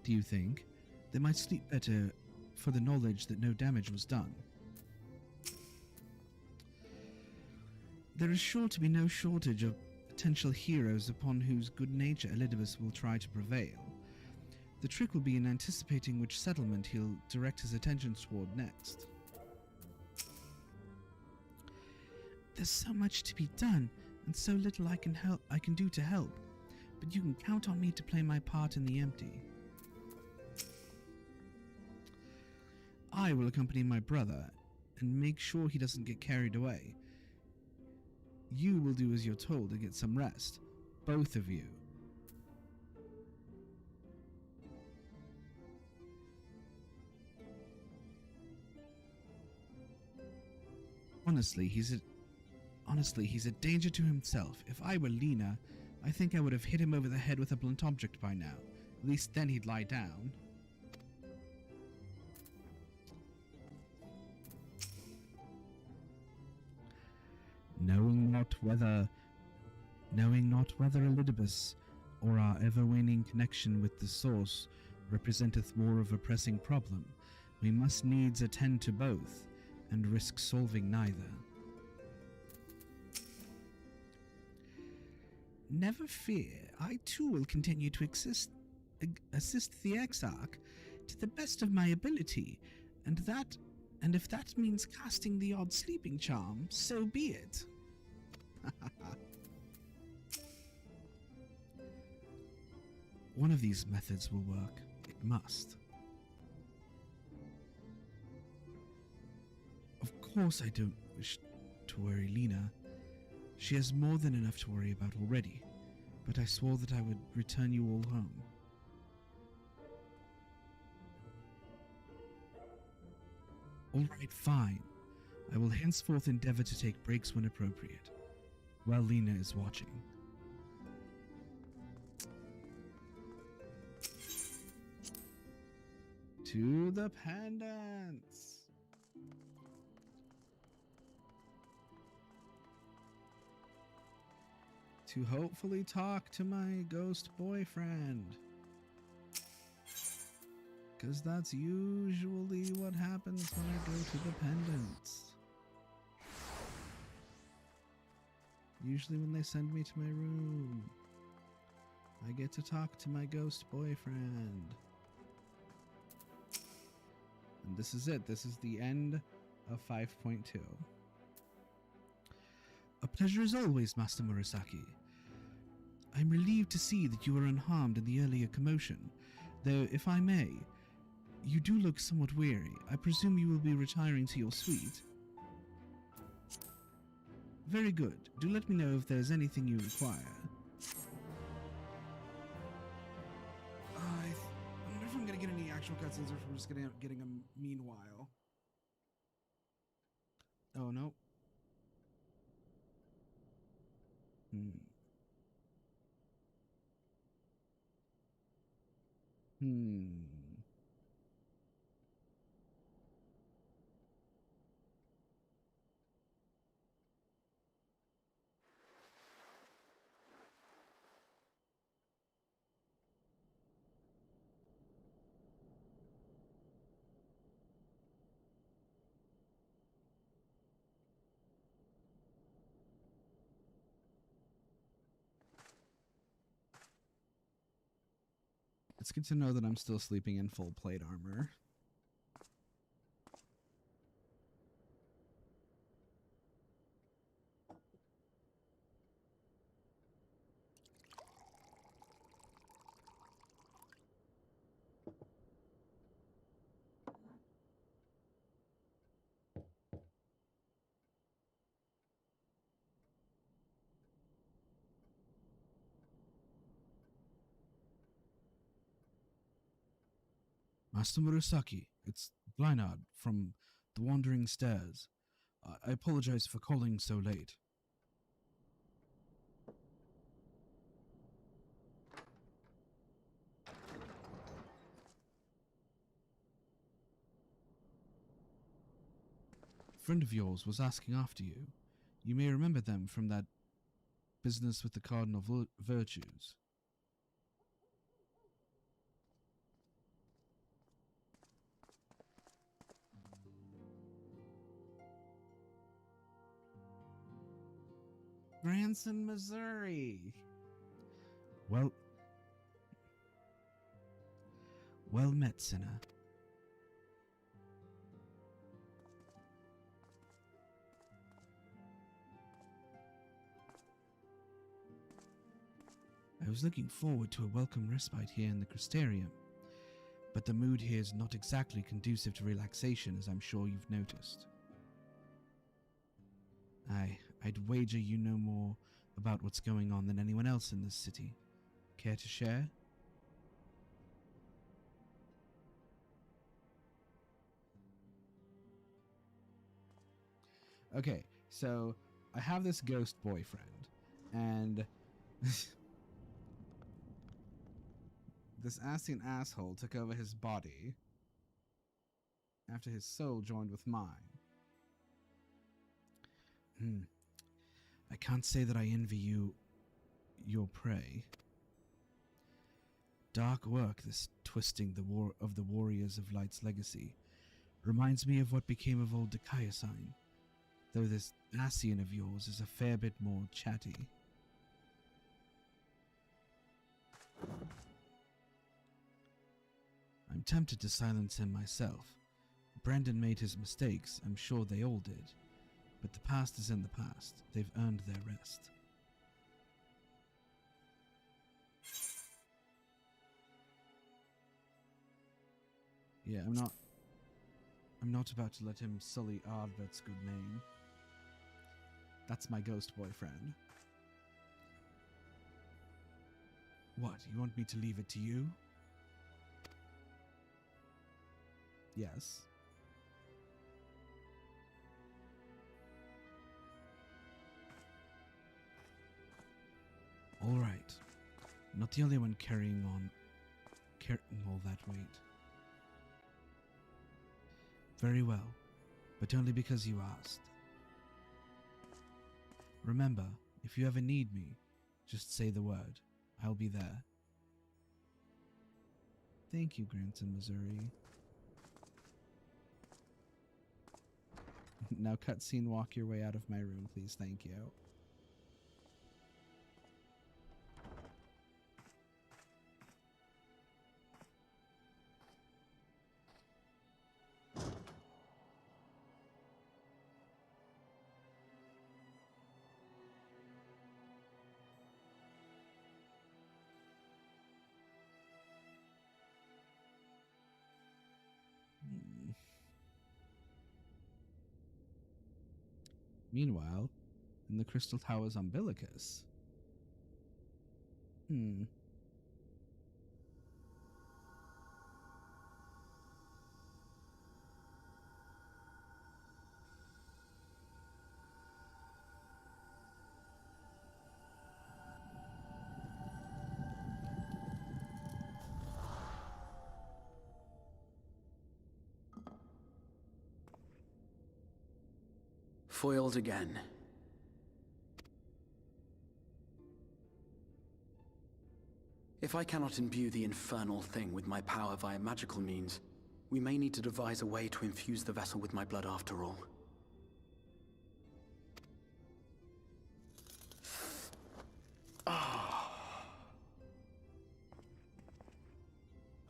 [SPEAKER 2] Do you think? They might sleep better for the knowledge that no damage was done. There is sure to be no shortage of potential heroes upon whose good nature Elidibus will try to prevail. The trick will be in anticipating which settlement he'll direct his attention toward next. There's so much to be done, and so little I can do to help, but you can count on me to play my part in the empty. I will accompany my brother, and make sure he doesn't get carried away. You will do as you're told and get some rest. Both of you. Honestly, he's a danger to himself. If I were Lena, I think I would have hit him over the head with a blunt object by now. At least then he'd lie down. Knowing not whether Elidibus or our ever-waning connection with the source representeth more of a pressing problem, we must needs attend to both, and risk solving neither. Never fear, I too will continue to assist the Exarch to the best of my ability, and if that means casting the odd sleeping charm, so be it. One of these methods will work. It must. Of course I don't wish to worry Lena. She has more than enough to worry about already, but I swore that I would return you all home. All right, fine. I will henceforth endeavor to take breaks when appropriate, while Lena is watching.
[SPEAKER 1] To the Pendants! To hopefully talk to my ghost boyfriend. Because that's usually what happens when I go to the Pendants. Usually when they send me to my room, I get to talk to my ghost boyfriend. And this is it. This is the end of 5.2.
[SPEAKER 2] A pleasure as always, Master Murasaki. I'm relieved to see that you were unharmed in the earlier commotion, though, if I may, you do look somewhat weary. I presume you will be retiring to your suite. Very good. Do let me know if there's anything you require.
[SPEAKER 1] I wonder if I'm gonna get any actual cutscenes or if I'm just getting them meanwhile. Oh, no. It's good to know that I'm still sleeping in full plate armor.
[SPEAKER 2] Master Murasaki, it's Blynard from the Wandering Stairs. I apologize for calling so late. A friend of yours was asking after you. You may remember them from that business with the Cardinal Virtues.
[SPEAKER 1] Branson, Missouri.
[SPEAKER 2] Well met, sinner. I was looking forward to a welcome respite here in the Crystarium, but the mood here is not exactly conducive to relaxation, as I'm sure you've noticed. I'd wager you know more about what's going on than anyone else in this city. Care to share?
[SPEAKER 1] Okay, so I have this ghost boyfriend, and this Ascian asshole took over his body after his soul joined with mine.
[SPEAKER 2] I can't say that I envy you your prey. Dark work, this twisting of the warriors of Light's legacy. Reminds me of what became of old Dikaiosine, though this Ascian of yours is a fair bit more chatty. I'm tempted to silence him myself. Brandon made his mistakes, I'm sure they all did. But the past is in the past. They've earned their rest.
[SPEAKER 1] Yeah, I'm not about to let him sully Ardvet's good name. That's my ghost boyfriend.
[SPEAKER 2] What, you want me to leave it to you?
[SPEAKER 1] Yes.
[SPEAKER 2] All right. Not the only one carrying all that weight. Very well, but only because you asked. Remember, if you ever need me, just say the word. I'll be there.
[SPEAKER 1] Thank you, Granson, Missouri. Now cutscene, walk your way out of my room, please. Thank you. Meanwhile, in the Crystal Tower's umbilicus.
[SPEAKER 9] Foiled again. If I cannot imbue the infernal thing with my power via magical means, we may need to devise a way to infuse the vessel with my blood after all.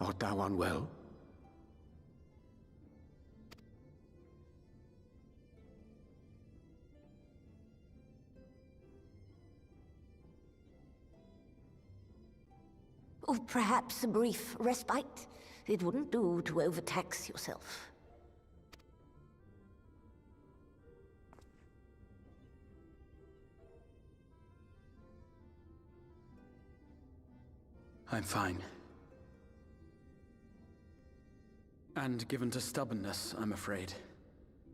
[SPEAKER 7] Art thou unwell?
[SPEAKER 13] Or perhaps a brief respite? It wouldn't do to overtax yourself.
[SPEAKER 9] I'm fine. And given to stubbornness, I'm afraid.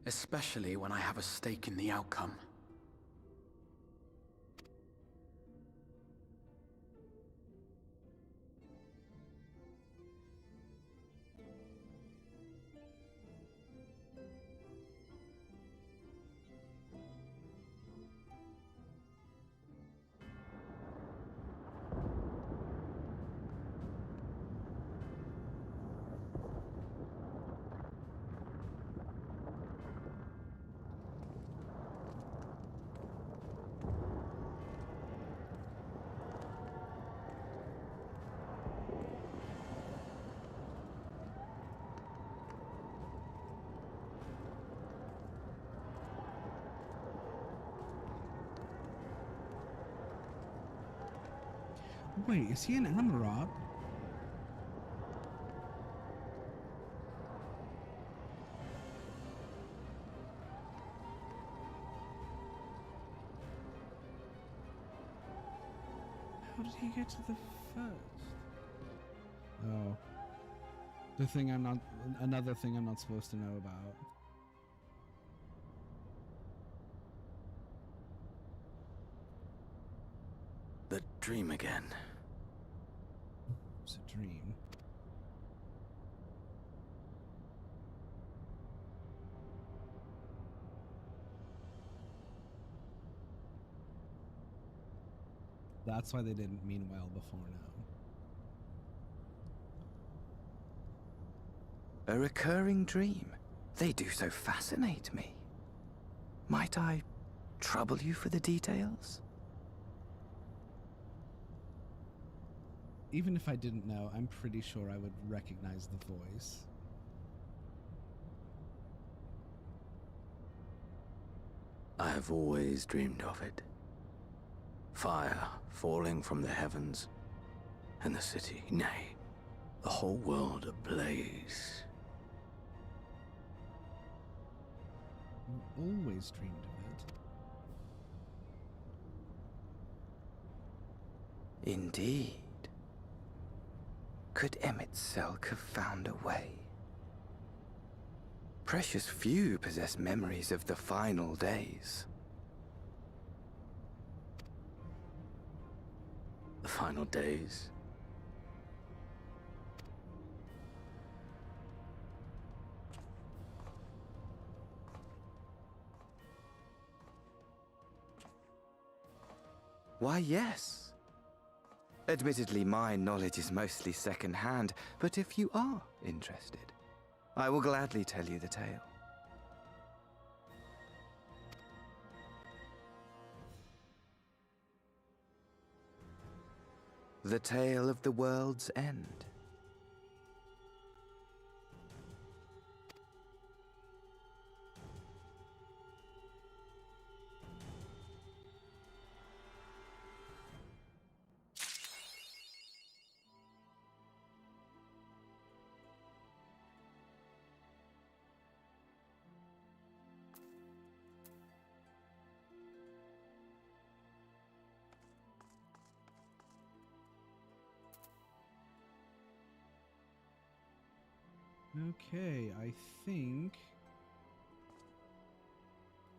[SPEAKER 9] Especially when I have a stake in the outcome.
[SPEAKER 1] Wait, is he an Amarat? How did he get to the first? Oh. The thing I'm not... Another thing I'm not supposed to know about.
[SPEAKER 9] The dream again.
[SPEAKER 1] It's a dream. That's why they didn't mean well before now.
[SPEAKER 6] A recurring dream. They do so fascinate me. Might I trouble you for the details?
[SPEAKER 1] Even if I didn't know, I'm pretty sure I would recognize the voice.
[SPEAKER 7] I have always dreamed of it. Fire falling from the heavens, and the city, nay, the whole world ablaze.
[SPEAKER 1] You always dreamed of it.
[SPEAKER 6] Indeed. Could Emmett Selk have found a way? Precious few possess memories of the final days.
[SPEAKER 7] The final days?
[SPEAKER 6] Why, yes. Admittedly, my knowledge is mostly second-hand, but if you are interested, I will gladly tell you the tale. The tale of the world's end.
[SPEAKER 1] Okay, I think...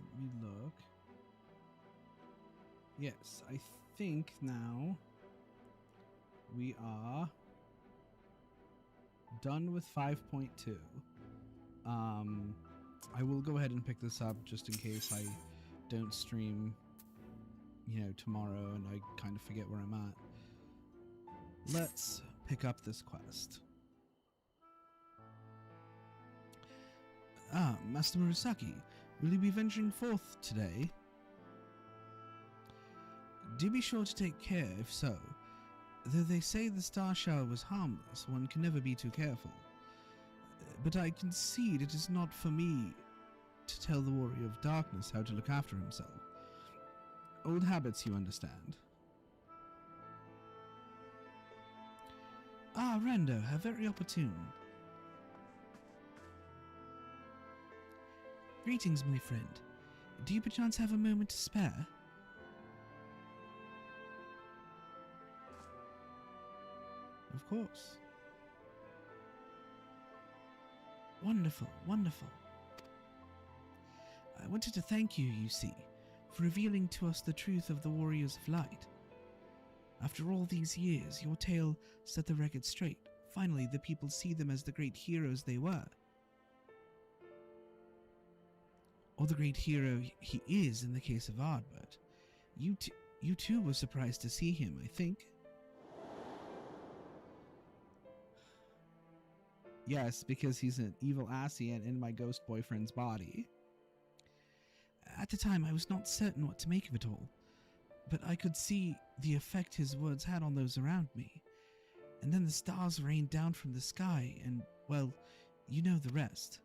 [SPEAKER 1] Let me look. Yes, I think now we are done with 5.2. I will go ahead and pick this up just in case I don't stream, tomorrow and I kind of forget where I'm at. Let's pick up this quest. Ah, Master Murasaki, will you be venturing forth today? Do be sure to take care, if so.
[SPEAKER 2] Though they say the star shower was harmless, one can never be too careful. But I concede it is not for me to tell the Warrior of Darkness how to look after himself. Old habits, you understand. Ah, Rando, how very opportune. Greetings, my friend. Do you perchance have a moment to spare? Of course. Wonderful, wonderful. I wanted to thank you, you see, for revealing to us the truth of the Warriors of Light. After all these years, your tale set the record straight. Finally, the people see them as the great heroes they were. Or the great hero he is in the case of Ardbert. You too were surprised to see him, I think.
[SPEAKER 1] Yes, because he's an evil Ascian in my ghost boyfriend's body.
[SPEAKER 2] At the time, I was not certain what to make of it all, but I could see the effect his words had on those around me. And then the stars rained down from the sky, and, well, you know the rest.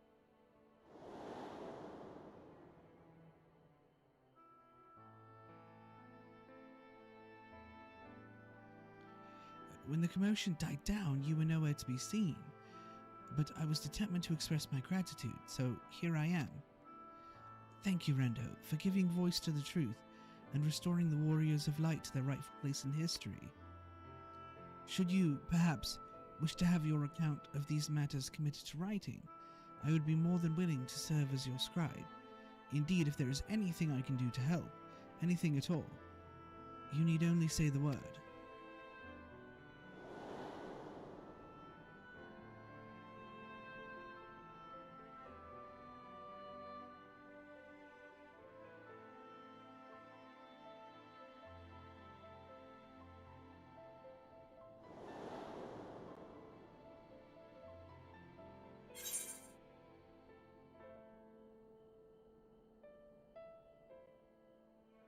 [SPEAKER 2] When the commotion died down, you were nowhere to be seen. But I was determined to express my gratitude, so here I am. Thank you, Rando, for giving voice to the truth and restoring the Warriors of Light to their rightful place in history. Should you, perhaps, wish to have your account of these matters committed to writing, I would be more than willing to serve as your scribe. Indeed, if there is anything I can do to help, anything at all, you need only say the word.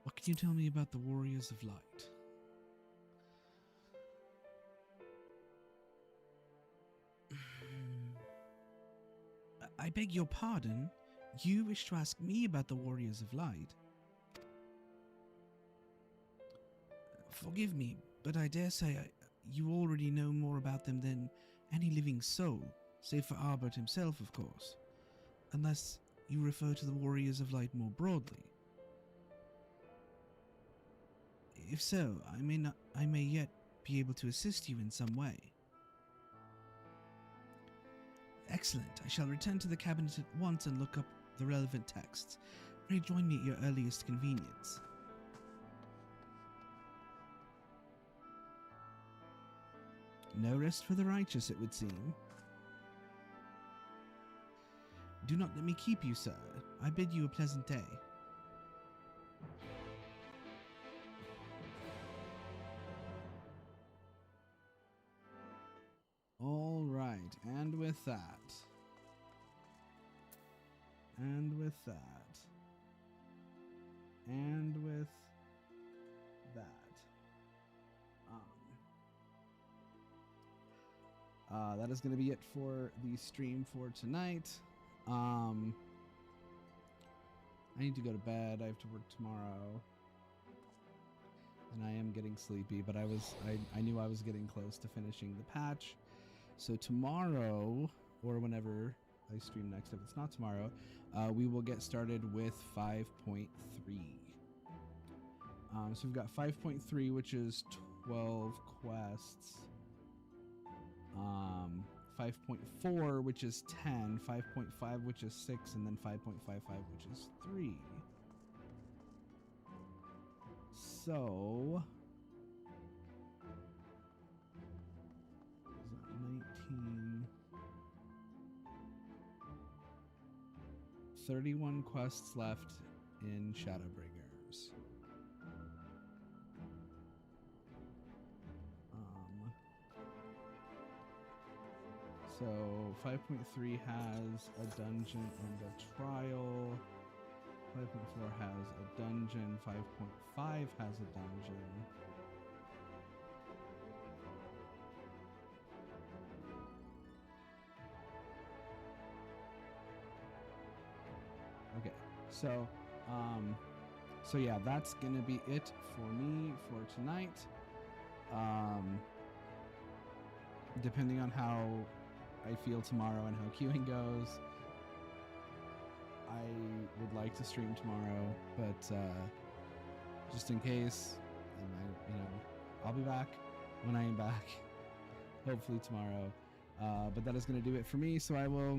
[SPEAKER 2] What can you tell me about the Warriors of Light? I beg your pardon? You wish to ask me about the Warriors of Light? Forgive me, but I dare say you already know more about them than any living soul, save for Ardbert himself, of course. Unless you refer to the Warriors of Light more broadly. If so, I may yet be able to assist you in some way. Excellent. I shall return to the cabinet at once and look up the relevant texts. Pray join me at your earliest convenience.
[SPEAKER 1] No rest for the righteous, it would seem.
[SPEAKER 2] Do not let me keep you, sir. I bid you a pleasant day.
[SPEAKER 1] All right, and with that, and with that, and with that, that is going to be it for the stream for tonight. I need to go to bed. I have to work tomorrow, and I am getting sleepy. But I knew I was getting close to finishing the patch. So tomorrow, or whenever I stream next, if it's not tomorrow, we will get started with 5.3. So we've got 5.3, which is 12 quests. 5.4, which is 10. 5.5, which is 6, and then 5.55, which is 3. So 19, 31 quests left in Shadowbringers. So 5.3 has a dungeon and a trial. 5.4 has a dungeon. 5.5 has a dungeon. So, so yeah, that's gonna be it for me for tonight. Depending on how I feel tomorrow and how queuing goes, I would like to stream tomorrow, but just in case, and I'll be back when I am back, hopefully tomorrow. But that is going to do it for me, so I will